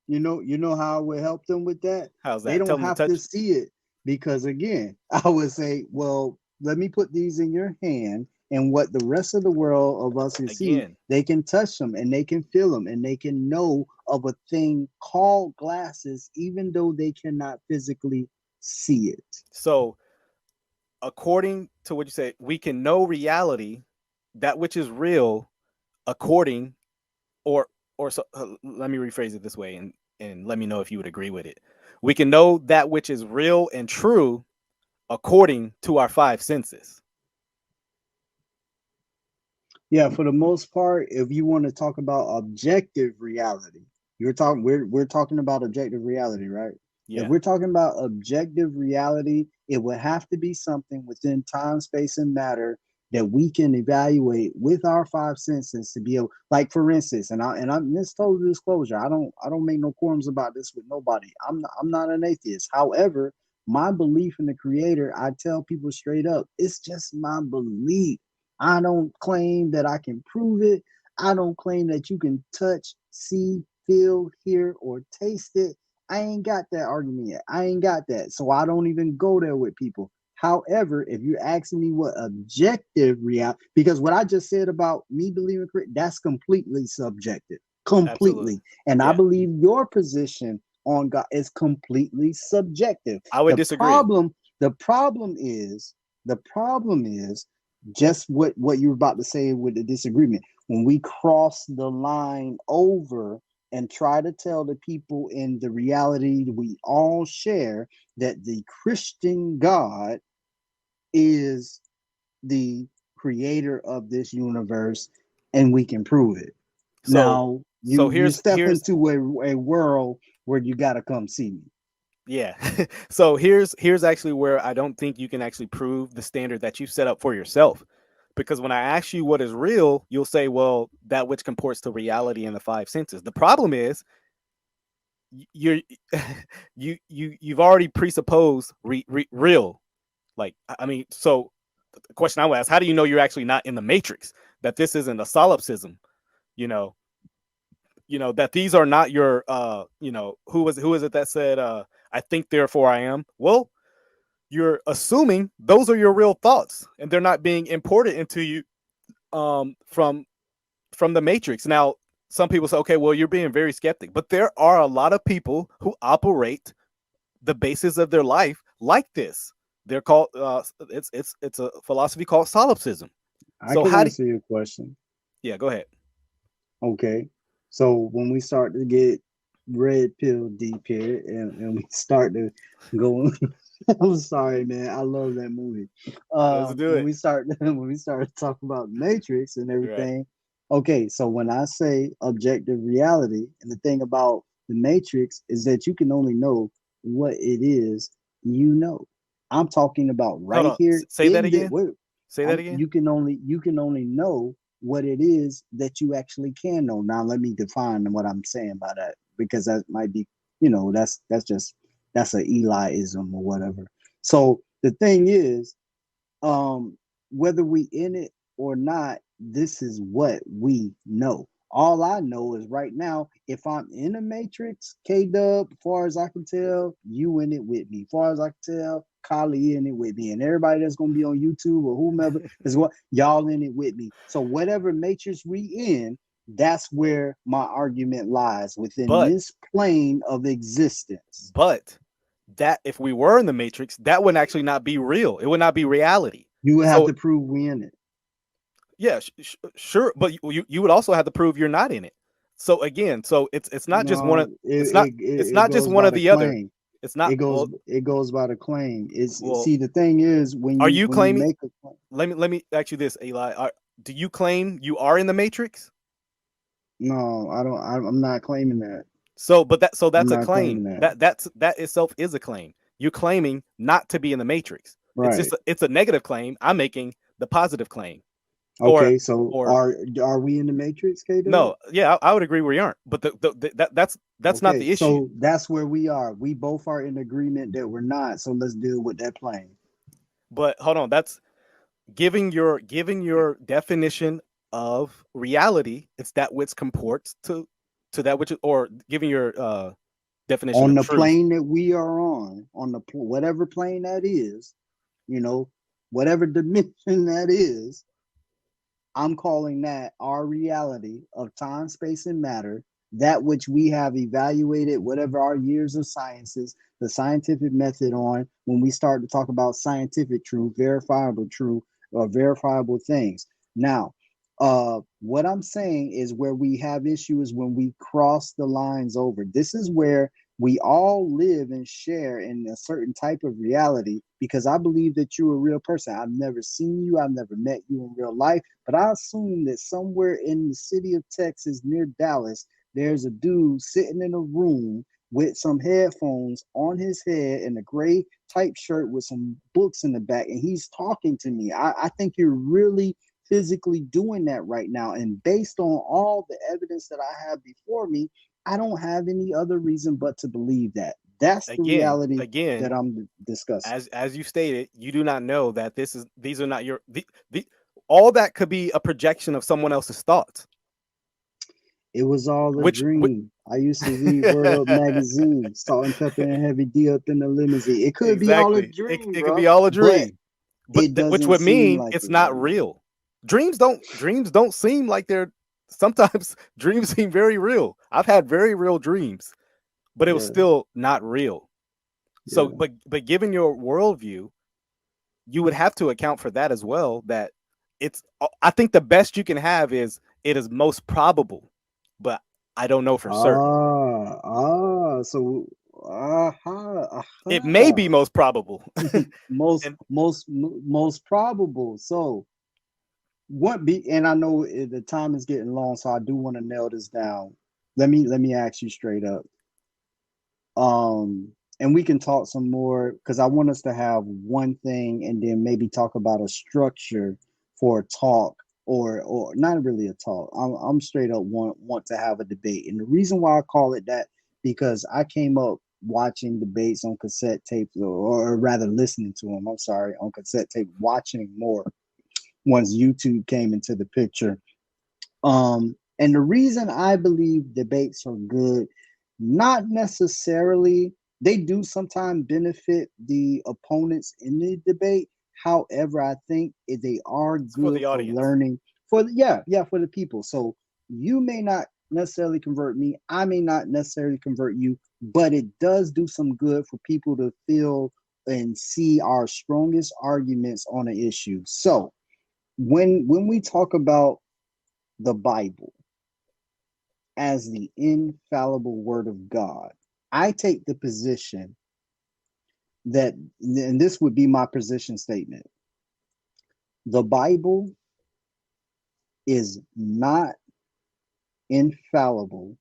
You know how I would help them with that? how's They that? Tell don't them to have to touch see it because again, I would say, well, let me put these in your hand, and what the rest of the world of us can see, again. they can touch them and they can feel them and they can know of a thing called glasses, even though they cannot physically see it. So according to what you say, we can know reality, that which is real, according or so. Let me rephrase it this way, and let me know if you would agree with it. We can know that which is real and true according to our five senses. Yeah, for the most part, if you want to talk about objective reality, we're talking about objective reality, right? If Yeah, we're talking about objective reality, it would have to be something within time, space, and matter that we can evaluate with our five senses to be able, like for instance, and this total disclosure, I don't make no qualms about this with nobody. I'm not an atheist. However, my belief in the creator, I tell people straight up, it's just my belief. I don't claim that I can prove it. I don't claim that you can touch, see, feel, hear, or taste it. I ain't got that argument yet. I ain't got that. So I don't even go there with people. However, if you're asking me what objective reality, because what I just said about me believing, that's completely subjective, absolutely. completely. And I Yeah, believe your position on God is completely subjective. I would The disagree. problem, the problem is, the problem is just what you were about to say with the disagreement. When we cross the line over and try to tell the people in the reality we all share that the Christian God is the creator of this universe and we can prove it. So Now so you step here's into a world where you got to come see me. yeah. So here's actually where I don't think you can actually prove the standard that you set up for yourself. Because when I ask you what is real, you'll say, well, that which comports to reality in the five senses. The problem is you're you've already presupposed real. Like I mean, so the question I would ask, how do you know you're actually not in the matrix? That this isn't a solipsism, you know, that these are not your who is it that said I think therefore I am. Well, you're assuming those are your real thoughts and they're not being imported into you from the matrix. Now some people say, okay, well, you're being very skeptic, but there are a lot of people who operate the basis of their life like this. They're called it's a philosophy called solipsism. I So can how do answer your question. yeah, go ahead. Okay. So when we start to get red pill deep here and we start to go I'm sorry, man. I love that movie. Let's do When it. we start when we start to talk about Matrix and Right. everything. Okay, so when I say objective reality, and the thing about the Matrix is that you can only know what it is you know. I'm talking about Hold right on. here Say that in the again. wait, Say that again. you can only know what it is that you actually can know. Now let me define what I'm saying by that because that might be, that's an Eliism or whatever. So the thing is, um, whether we in it or not, this is what we know. All I know is right now, if I'm in a matrix, K-Dub, far as I can tell, you in it with me. Far as I can tell, Kali in it with me. And everybody that's gonna be on YouTube or whomever is what y'all in it with me. So whatever matrix we in, that's where my argument lies within But this plane of existence. but that if we were in the matrix, that would actually not be real. It would not be reality. You would have So to prove we in it. yeah, sure, but you would also have to prove you're not in it. So again, so it's not just one No, of it, it's it, it not just goes one by or the the other. claim. It's not It goes by the claim. It's well. see the thing is when Are you you when you claiming? make a claim. Let me ask you this, Eli. Do you claim you are in the matrix? No, I don't. I'm not claiming that. So I'm that's a not claim. claiming that. That itself is a claim. You're claiming not to be in the matrix. Right. It's a negative claim. I'm making the positive claim. Or Okay, so or are we in the matrix, K Dub? no, yeah, I would agree we aren't. But that's not Okay, the issue. so that's where we are. We both are in agreement that we're not. So let's deal with that plane. But hold on, that's giving your definition of reality. It's that which comports to that which, or giving your definition On of the truth. plane that we are on the whatever plane that is, you know, whatever dimension that is, I'm calling that our reality of time, space, and matter, that which we have evaluated, whatever our years of sciences, the scientific method on, when we start to talk about scientific truth, verifiable truth, or verifiable things. Now, what I'm saying is where we have issues when we cross the lines over. This is where we all live and share in a certain type of reality because I believe that you're a real person. I've never seen you, I've never met you in real life, but I assume that somewhere in the city of Texas near Dallas, there's a dude sitting in a room with some headphones on his head and a gray type shirt with some books in the back, and he's talking to me. I think you're really physically doing that right now. And based on all the evidence that I have before me, I don't have any other reason but to believe that. That's the reality that Again, I'm discussing. as you stated, you do not know that these are not all that could be a projection of someone else's thoughts. It was all a Which dream. I used to read Word Up magazine, Salt and Pepper and Heavy D up in the limousine. It could be all a exactly, dream, it could bro, be all a but dream, but it which doesn't would seem mean like it's it right not now. real. Dreams don't seem like they're sometimes dreams seem very real. I've had very real dreams, but it was Yeah, still not real. So, yeah. but given your worldview, you would have to account for that as well. That it's, I think the best you can have is it is most probable, but I don't know for certain. So, It may aha. be most probable, Most, and most, most probable. So, what be? And I know the time is getting long, so I do want to nail this down. Let me ask you straight up. And we can talk some more because I want us to have one thing and then maybe talk about a structure for a talk or not really a talk. I'm straight up want to have a debate. And the reason why I call it that because I came up watching debates on cassette tapes or rather listening to them, I'm sorry, on cassette tape, watching more once YouTube came into the picture. And the reason I believe debates are good, not necessarily, they do sometimes benefit the opponents in the debate. However, I think they are it's for good the for audience. learning yeah, for the people. So you may not necessarily convert me, I may not necessarily convert you, but it does do some good for people to feel and see our strongest arguments on an issue. So when we talk about the Bible as the infallible word of God, I take the position that, and this would be my position statement, the Bible is not infallible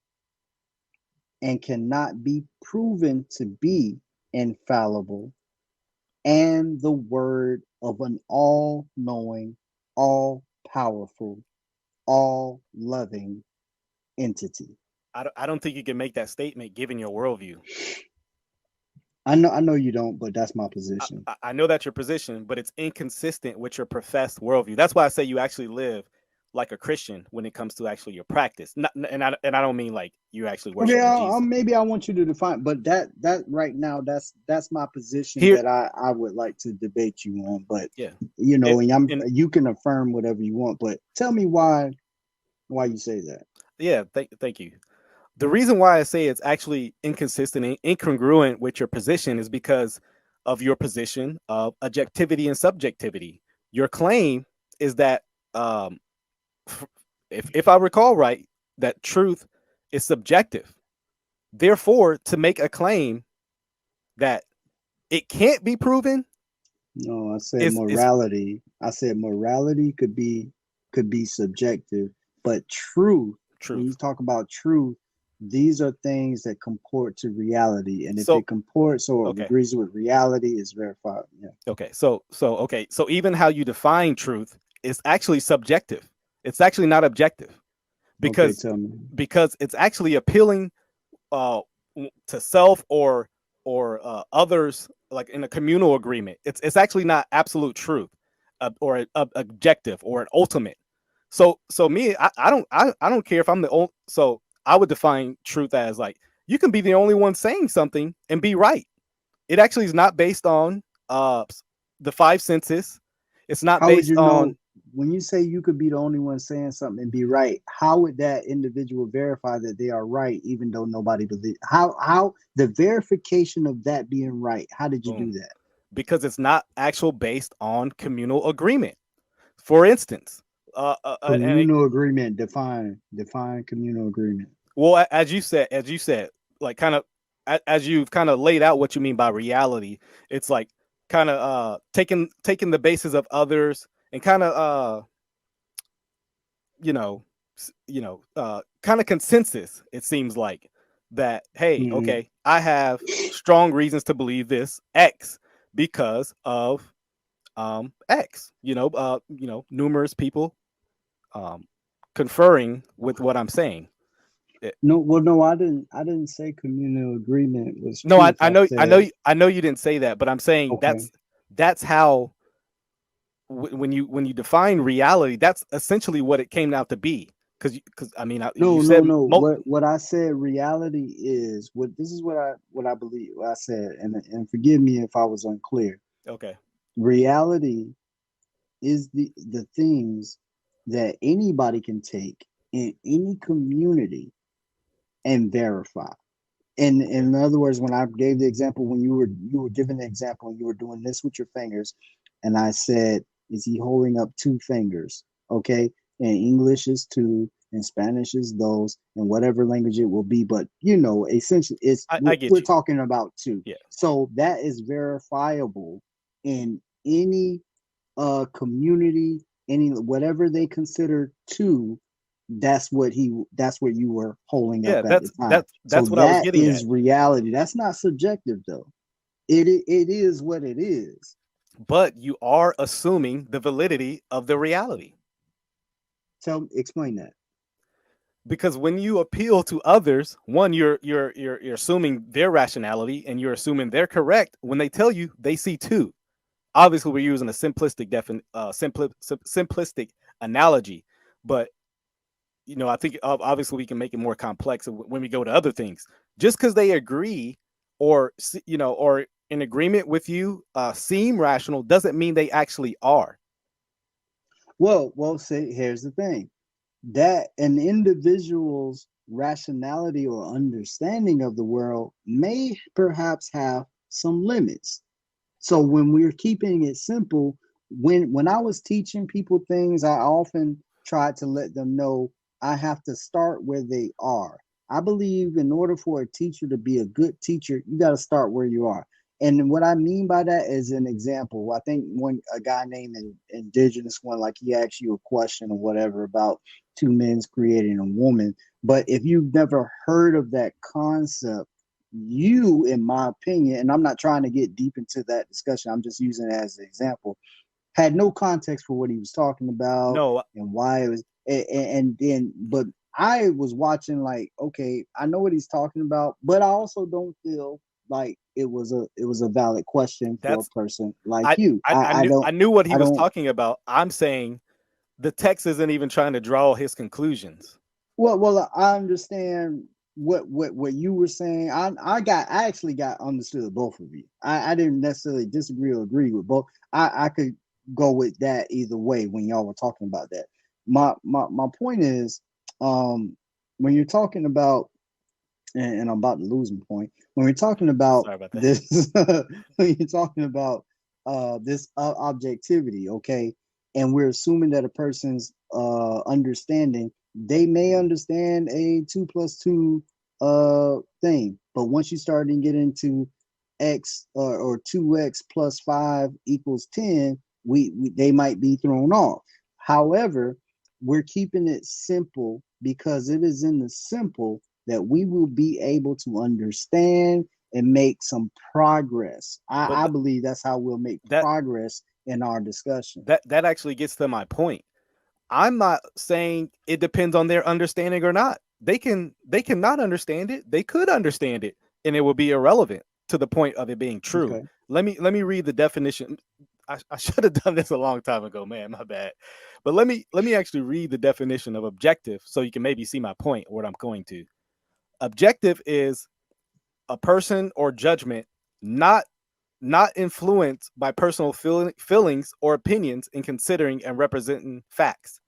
and cannot be proven to be infallible and the word of an all knowing, all powerful, all loving entity. I don't think you can make that statement given your worldview. I know you don't, but that's my position. I know that's your position, but it's inconsistent with your professed worldview. That's why I say you actually live like a Christian when it comes to actually your practice. And I don't mean like you actually Okay, worshiping Jesus. maybe I want you to define, but that right now, that's my position Here, that I would like to debate you on. But yeah, it, and and you can affirm whatever you want, but tell me why you say that. yeah, thank you. The reason why I say it's actually inconsistent and incongruent with your position is because of your position of objectivity and subjectivity. Your claim is that, um, if I recall right, that truth is subjective. Therefore, to make a claim that it can't be proven No, I said is morality. I said morality could be subjective, but truth. When you truth. talk about truth, these are things that comport to reality, and if So it comports or okay, agrees with reality, it's verified. Yeah. so even how you define truth is actually subjective. It's actually not objective Okay, because tell me. it's actually appealing uh to self or others, like in a communal agreement. It's actually not absolute truth, or objective or an ultimate. So me, I don't care if I'm the old. So I would define truth as like you can be the only one saying something and be right. It actually is not based on the five senses. It's not How would based you on. know when you say you could be the only one saying something and be right? How would that individual verify that they are right, even though nobody believes? How the verification of that being right? How did you do Boom. that? Because it's not actual based on communal agreement. For instance, and Communal agreement. Define communal agreement. well, as you said, like kind of as you've kind of laid out what you mean by reality, it's like kind of taking the basis of others and kind of you know kind of consensus. It seems like that. Hey, Hmm. okay, I have strong reasons to believe this X because of X. Numerous people um conferring with what I'm saying. It- No, well, no, I didn't say communal agreement was no, truth. I I know, said I know you didn't say that, but I'm saying okay. that's how when you define reality, that's essentially what it came out to be. Because I mean, you No, said no, no. What I said reality is what this is what I believe what I said, and forgive me if I was unclear. okay. Reality is the things that anybody can take in any community and verify. And Okay. in other words, when I gave the example, when you were giving the example, and you were doing this with your fingers, and I said, "Is he holding up two fingers?" Okay, and English is two, and Spanish is those, and whatever language it will be. But essentially, it's I we're, get we're you. talking about two. Yeah. So that is verifiable in any community, any whatever they consider two. That's what you were holding up Yeah, at the time. So that's what I was that getting at. is reality. That's not subjective though. It is what it is. But you are assuming the validity of the reality. Explain that. Because when you appeal to others, one, you're assuming their rationality and you're assuming they're correct when they tell you they see two. Obviously, we're using a simplistic analogy, but I think obviously we can make it more complex when we go to other things. Just because they agree or or in agreement with you seem rational doesn't mean they actually are. Well, see, here's the thing. That an individual's rationality or understanding of the world may perhaps have some limits. So when we're keeping it simple, when I was teaching people things, I often tried to let them know I have to start where they are. I believe in order for a teacher to be a good teacher, you got to start where you are. And what I mean by that is an example. I think a guy named Indigenous One, like he asked you a question or whatever about two men's creating a woman. But if you've never heard of that concept, you, in my opinion, and I'm not trying to get deep into that discussion, I'm just using it as an example, had no context for what he was talking about No, and why it was. And then, but I was watching like, okay, I know what he's talking about, but I also don't feel like it was a valid question for that's a person like I you. I, I I knew don't I knew what he I was don't talking about. I'm saying the text isn't even trying to draw his conclusions. Well, I understand what you were saying. I actually got understood both of you. I didn't necessarily disagree or agree with both. I could go with that either way when y'all were talking about that. My point is, when you're talking about, and I'm about to lose my point. When we're talking about Sorry about that. this, when you're talking about this objectivity, okay, and we're assuming that a person's understanding, they may understand a 2 plus 2 thing, but once you start to get into x or 2x plus 5 equals 10, they might be thrown off. However, we're keeping it simple because it is in the simple that we will be able to understand and make some progress. But I believe that's how we'll make that progress in our discussion. that actually gets to my point. I'm not saying it depends on their understanding or not. They cannot understand it. They could understand it, and it will be irrelevant to the point of it being true. Okay. Let me read the definition. I should have done this a long time ago, man. My bad. But let me actually read the definition of objective so you can maybe see my point, what I'm going to. Objective is a person or judgment not influenced by personal feelings or opinions in considering and representing facts.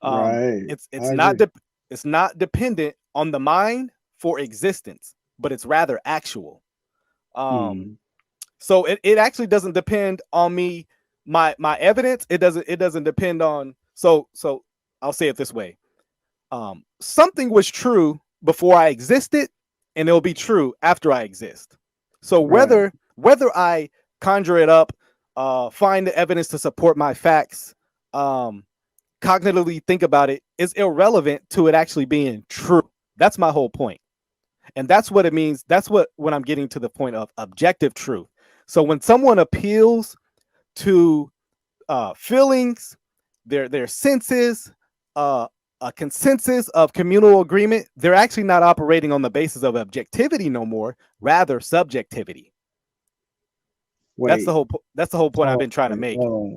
Right. It's I agree. it's not dependent on the mind for existence, but it's rather actual. Hmm. So it actually doesn't depend on me, my evidence. It doesn't depend on. So I'll say it this way. Something was true before I existed, and it'll be true after I exist. So Right. whether I conjure it up, find the evidence to support my facts, cognitively think about it, is irrelevant to it actually being true. That's my whole point. And that's what it means. That's what when I'm getting to the point of objective truth. So when someone appeals to feelings, their senses, a consensus of communal agreement, they're actually not operating on the basis of objectivity no more, rather subjectivity. That's Wait. the whole. That's the whole point I've Hold been trying to on. make. Hold on.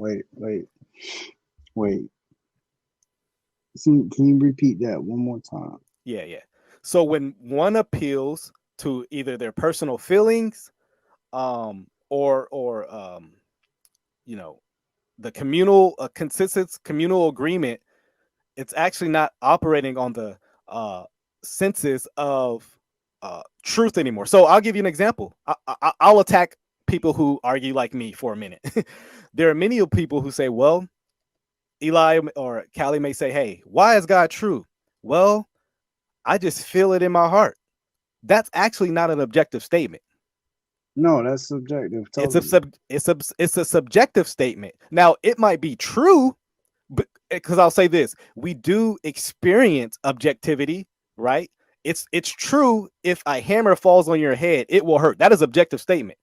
Wait. Can you repeat that one more time? Yeah. So when one appeals to either their personal feelings, or you know, the communal consensus, communal agreement, it's actually not operating on the senses of truth anymore. So I'll give you an example. I'll attack people who argue like me for a minute. There are many people who say, well, Eli or Callie may say, hey, why is God true? Well, I just feel it in my heart. That's actually not an objective statement. No, that's subjective. It's a Totally. it's a subjective statement. Now, it might be true, but because I'll say this, we do experience objectivity, right? It's true. If a hammer falls on your head, it will hurt. That is objective statement.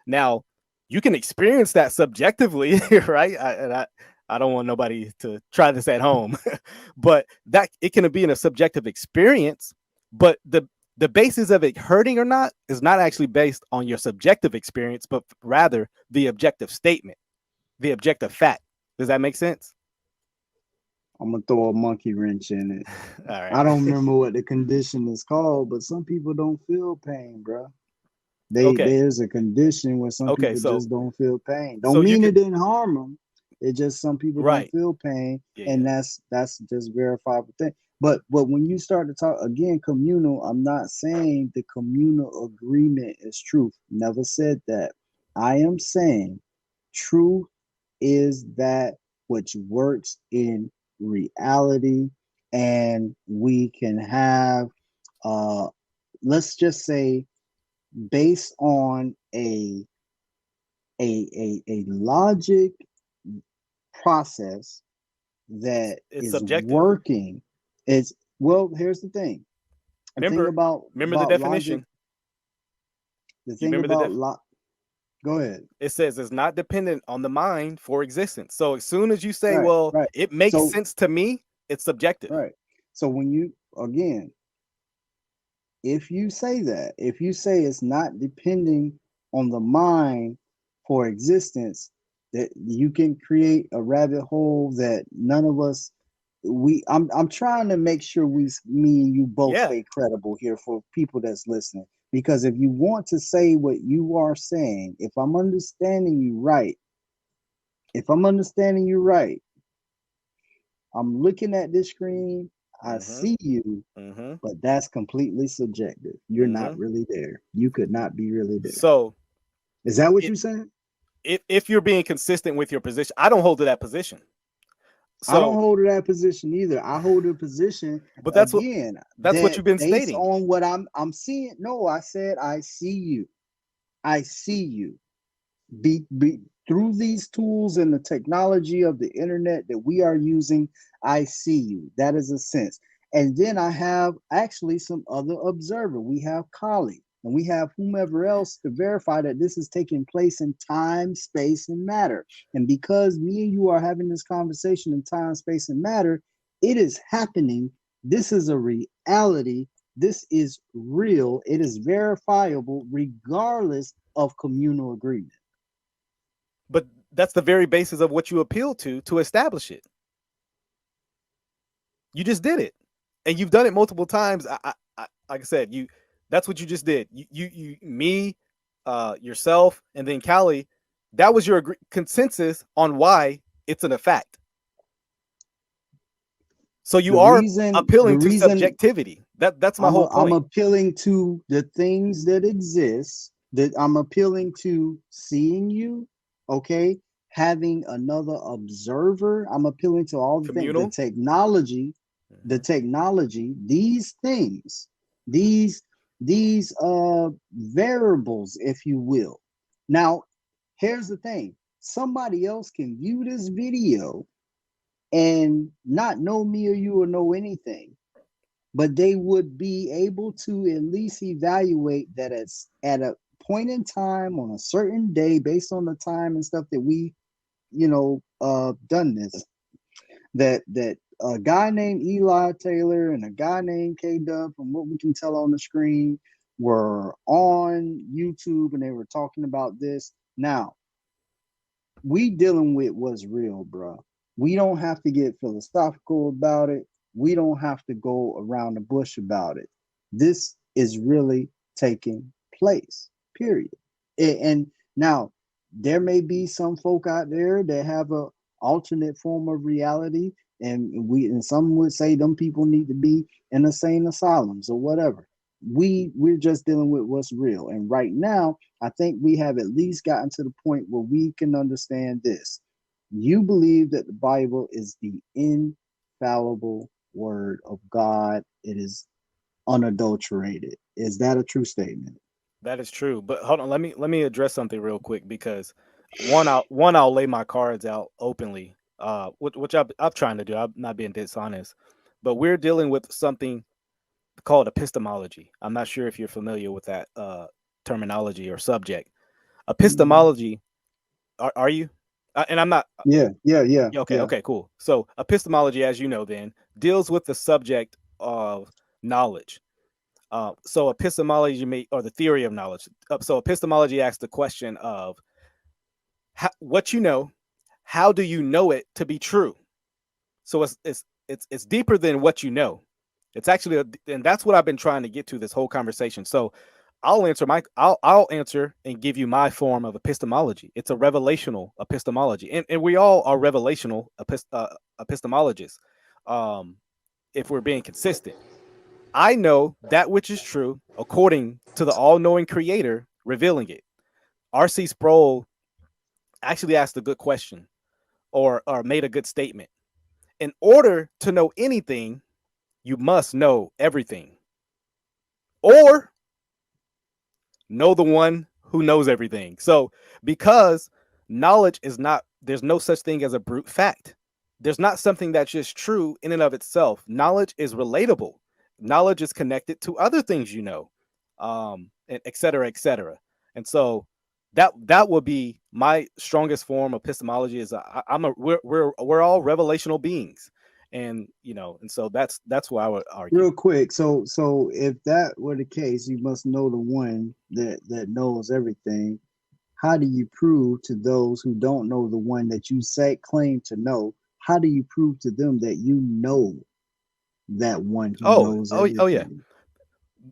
Now, you can experience that subjectively, right? I don't want nobody to try this at home, but that it can be in a subjective experience. But the basis of it hurting or not is not actually based on your subjective experience, but rather the objective statement, the objective fact. Does that make sense? I'm gonna throw a monkey wrench in it. All right. I don't remember what the condition is called, but some people don't feel pain, bro. Okay. There's a condition where some Okay. people So just don't feel pain. so Don't you mean could it didn't harm them. It just some people don't right. feel pain, Yeah. and that's just verifiable thing. But when you start to talk again communal, I'm not saying the communal agreement is truth. Never said that. I am saying truth is that which works in reality, and we can have let's just say based on a logic process that It's is subjective. working. It's well, here's the thing. The thing Remember the about logic, definition. the You thing remember the about def go ahead. it says it's not dependent on the mind for existence. So as soon as you say, Right, well, right. it makes So sense to me, it's subjective. right. So when you again, if you say that, if you say it's not depending on the mind for existence, that you can create a rabbit hole that none of us I'm trying to make sure me and you both Yeah. stay credible here for people that's listening. Because if you want to say what you are saying, if I'm understanding you right, I'm looking at this screen, I Mm-hmm. see you, Mm-hmm. but that's completely subjective. You're not Mm-hmm. really there. You could not be really there. So Is that what it, you're saying? if you're being consistent with your position, I don't hold to that position. I don't So, hold to that position either. I hold a position but again that's what that you've been based stating. on what I'm seeing. No, I said I see you. I see you. Be through these tools and the technology of the internet that we are using, I see you. That is a sense. And then I have actually some other observer. We have Kali, and we have whomever else to verify that this is taking place in time, space, and matter. And because me and you are having this conversation in time, space, and matter, it is happening. This is a reality. This is real. It is verifiable regardless of communal agreement. But that's the very basis of what you appeal to establish it. You just did it, and you've done it multiple times. Like I said, that's what you just did. Me, yourself, and then Callie. That was your consensus on why it's a fact. So you are appealing to subjectivity. That's my whole point. I'm appealing to the things that exist. That I'm appealing to seeing you, okay, having another observer. I'm appealing to all the things, the technology, these things, these variables, if you will. Now, here's the thing: somebody else can view this video and not know me or you or know anything, but they would be able to at least evaluate that it's at a point in time on a certain day, based on the time and stuff that we, done this, that a guy named Eli Taylor and a guy named Kdubtru, from what we can tell on the screen, were on YouTube and they were talking about this. Now, we dealing with what's real, bro. We don't have to get philosophical about it. We don't have to go around the bush about it. This is really taking place, period. And now, there may be some folk out there that have a alternate form of reality, and some would say them people need to be in insane asylums or whatever. We're just dealing with what's real. And right now, I think we have at least gotten to the point where we can understand this. You believe that the Bible is the infallible word of God. It is unadulterated. Is that a true statement? That is true. But hold on, let me address something real quick, because I'll lay my cards out openly, which I'm trying to do. I'm not being dishonest, but we're dealing with something called epistemology. I'm not sure if you're familiar with that terminology or subject. Epistemology, are you? And I'm not. Yeah. Okay, cool. So epistemology, as you know, then deals with the subject of knowledge. So epistemology or the theory of knowledge. So epistemology asks the question of what you know. How do you know it to be true? So it's deeper than what you know. It's actually, and that's what I've been trying to get to this whole conversation. So I'll answer and give you my form of epistemology. It's a revelational epistemology, and we all are revelational epistemologists. If we're being consistent, I know that which is true according to the all-knowing Creator revealing it. R.C. Sproul actually asked a good question, or made a good statement. In order to know anything, you must know everything, or know the one who knows everything. So because knowledge is not, there's no such thing as a brute fact. There's not something that's just true in and of itself. Knowledge is relatable. Knowledge is connected to other things, and et cetera, et cetera. And so that would be my strongest form of epistemology. Is we're all revelational beings, and and so that's why I would argue. Real quick, so if that were the case, you must know the one that knows everything. How do you prove to those who don't know the one that you claim to know? How do you prove to them that you know that one who knows everything? Oh yeah,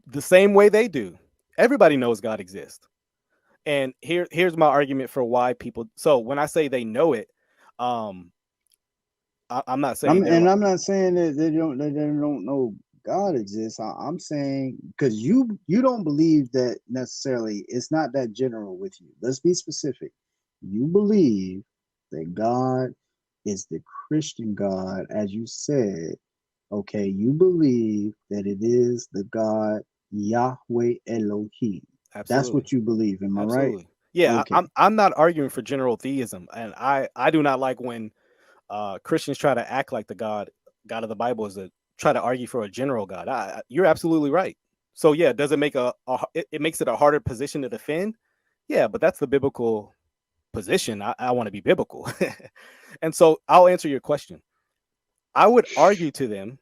the same way they do. Everybody knows God exists. And here's my argument for why people. So when I say they know it, I'm not saying, I'm not saying that they don't know God exists. I'm saying because you don't believe that necessarily. It's not that general with you. Let's be specific. You believe that God is the Christian God, as you said. Okay, you believe that it is the God Yahweh Elohim. Absolutely. That's what you believe. Am I right? Yeah, okay. I'm not arguing for general theism, and I do not like when Christians try to act like the God of the Bible is a try to argue for a general God. You're absolutely right. So yeah, does it make it makes it a harder position to defend? Yeah, but that's the biblical position. I want to be biblical. And so I'll answer your question. I would argue to them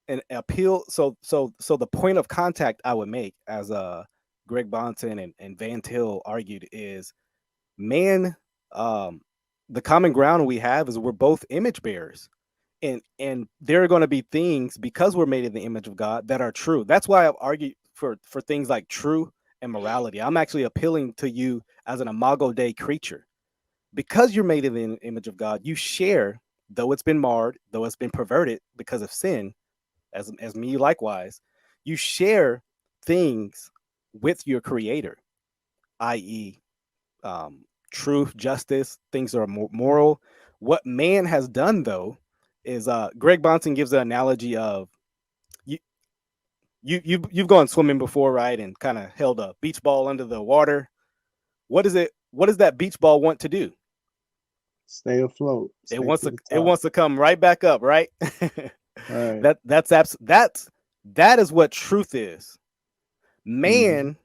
and appeal. So the point of contact I would make, as Greg Bonton and Van Til argued, is man, um, the common ground we have is we're both image bearers. And there are going to be things, because we're made in the image of God, that are true. That's why I've argued for things like true and morality. I'm actually appealing to you as an imago Dei creature. Because you're made in the image of God, you share, though it's been marred, though it's been perverted because of sin, as me likewise, you share things with your creator, i.e., truth, justice, things that are moral. What man has done, though, is Greg Bonson gives an analogy of you've gone swimming before, right? And kind of held a beach ball under the water. What does that beach ball want to do? Stay afloat. It wants to come right back up, right? Right. That is what truth is. Man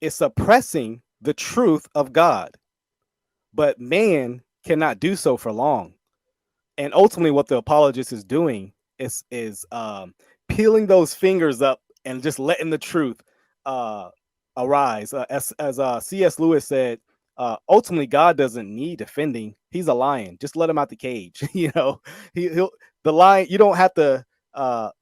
is suppressing the truth of God, but man cannot do so for long. And ultimately, what the apologist is doing is peeling those fingers up and just letting the truth arise. As C.S. Lewis said, ultimately, God doesn't need defending. He's a lion. Just let him out the cage. He'll the lion. You don't have to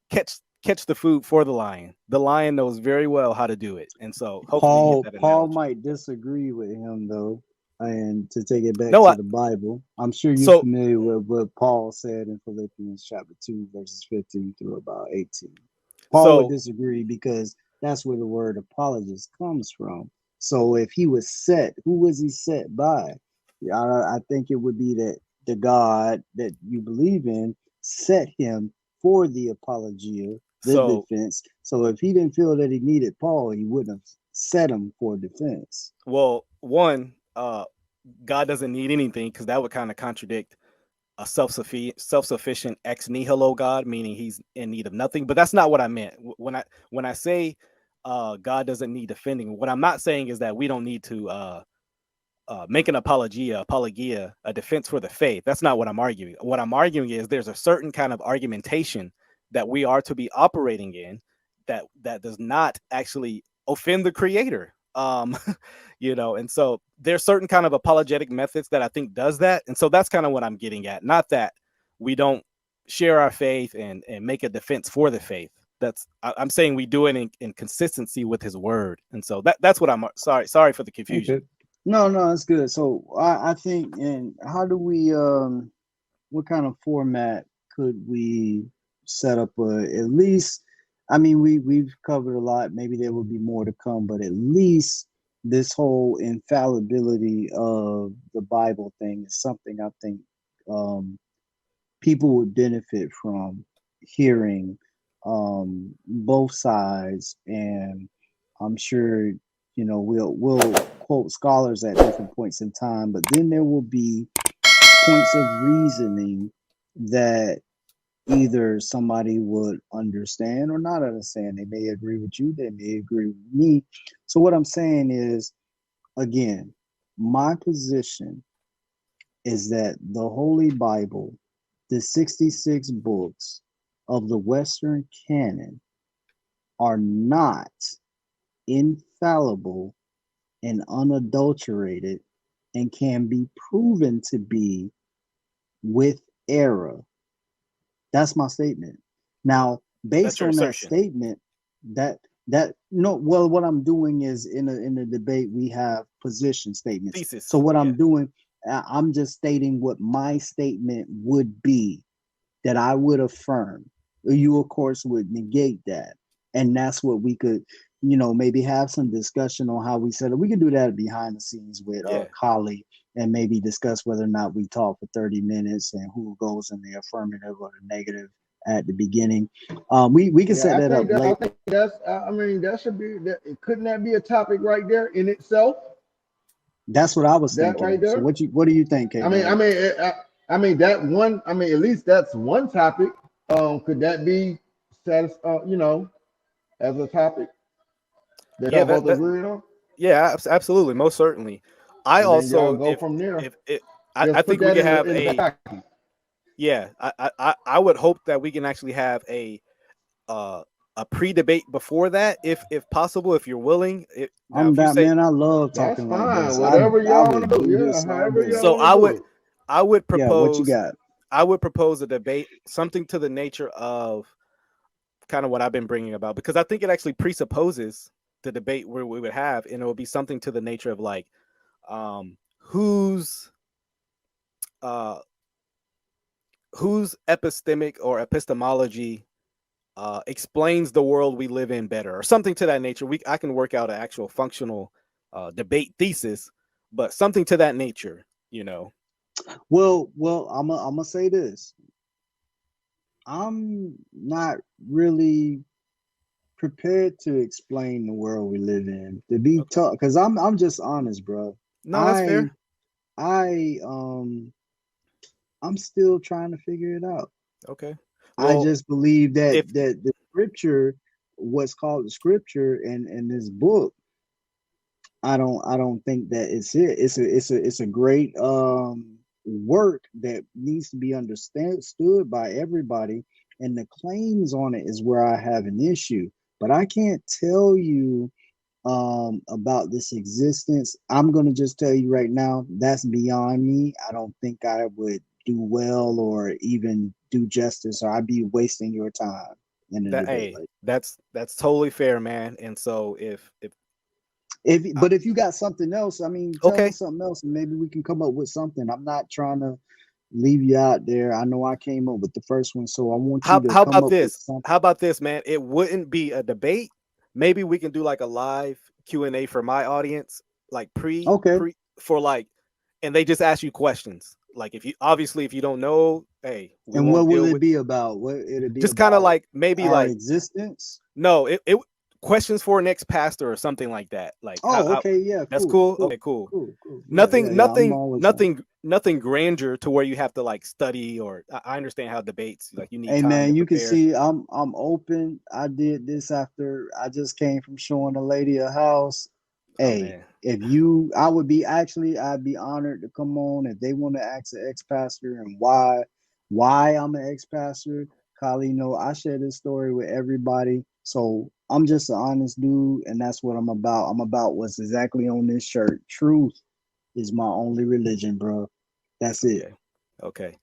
catch the food for the lion. The lion knows very well how to do it. And so hopefully Paul might disagree with him, though. And to take it back to the Bible, I'm sure you're familiar with what Paul said in Philippians chapter 2, verses 15 through about 18. Paul would disagree because that's where the word apologist comes from. So if he was set, who was he set by? I think it would be that the God that you believe in set him for the apologia, the defense. So if he didn't feel that he needed Paul, he wouldn't have set him for defense. Well, one, God doesn't need anything, because that would kind of contradict a self-sufficient ex nihilo God, meaning he's in need of nothing. But that's not what I meant. When I say God doesn't need defending, what I'm not saying is that we don't need to make an apologia, a defense for the faith. That's not what I'm arguing. What I'm arguing is there's a certain kind of argumentation that we are to be operating in that does not actually offend the creator. And so there's certain kind of apologetic methods that I think does that. And so that's kind of what I'm getting at. Not that we don't share our faith and make a defense for the faith. I'm saying we do it in consistency with his word. And so that's what I'm sorry for the confusion. Okay. No, it's good. So I think, and how do we, what kind of format could we set up at least, I mean, we've covered a lot. Maybe there will be more to come, but at least this whole infallibility of the Bible thing is something I think people would benefit from hearing both sides. And I'm sure, we'll quote scholars at different points in time, but then there will be points of reasoning that either somebody would understand or not understand. They may agree with you, they may agree with me. So what I'm saying is, again, my position is that the Holy Bible, the 66 books of the Western canon, are not infallible and unadulterated and can be proven to be with error. That's my statement. Now, based on that statement, what I'm doing is in a debate, we have position statements. Thesis. So what I'm doing, I'm just stating what my statement would be, that I would affirm. You, of course, would negate that. And that's what we could, maybe have some discussion on how we set it. We could do that behind the scenes with Kali, and maybe discuss whether or not we talk for 30 minutes and who goes in the affirmative or the negative at the beginning. We can set that up later. I think that should be, couldn't that be a topic right there in itself? That's what I was thinking. Right there? So what do you think, Kdubtru? At least that's one topic. Could that be you know, as a topic that Yeah, y'all both agree on, yeah, absolutely, most certainly. I and then y'all also, go from there. if it, I Just put think we that could in have the a, document. yeah, I would hope that we can actually have uh a pre-debate before that, if possible, if you're willing. Now, I'm if you that say man. I love That's talking like fine. this. Whatever I y'all want would to do. do Yeah, this all however day. y'all so, want to do it. I would Yeah, what you propose got? a debate, something to the nature of kind of what I've been bringing about, because I think it actually presupposes the debate where we would have, and it would be something to the nature of like, whose uh whose epistemic or epistemology explains the world we live in better, or something to that nature. I can work out an actual functional debate thesis, but something to that nature, you know. Well, I'm gonna say this. I'm not really prepared to explain the world we live in. To be Okay. tough, because I'm just honest, bro. No, that's I fair. I I'm still trying to figure it out. Okay. I Well, just believe that if the scripture, what's called the scripture, and this book, I don't think that it's it. It's a great work that needs to be understood by everybody, and the claims on it is where I have an issue. But I can't tell you about this existence. I'm gonna just tell you right now, that's beyond me. I don't think I would do well or even do justice, or I'd be wasting your time in a that, debate hey, like that's totally fair, man. And so if but if you got something else, I mean, tell okay, us something else and maybe we can come up with something. I'm not trying to leave you out there. I know I came up with the first one, so I want you to how come about up with this? something. How about this, man? It wouldn't be a debate. Maybe we can do like a live Q&A for my audience, like Okay. pre for like, and they just ask you questions. Like, if you obviously, if you don't know, hey, we And what won't will deal it with. be about? What it'll be Just kind of about like maybe our like, existence. no, it questions for an ex-pastor or something like that. Like, Oh, okay, yeah, that's cool, cool. cool, Okay, cool. cool, cool. Yeah, yeah, Nothing, yeah. I'm nothing, always on. nothing grandeur to where you have to like study, or I understand how debates, like, you need Hey time to man, you can prepare. see I'm open. I did this after I just came from showing a lady a house. Oh Hey, man, if you I would be actually I'd be honored to come on if they want to ask an ex-pastor and why I'm an ex-pastor. Kylie, I share this story with everybody. So I'm just an honest dude, and that's what I'm about. I'm about what's exactly on this shirt. Truth is my only religion, bro. That's it. okay, okay.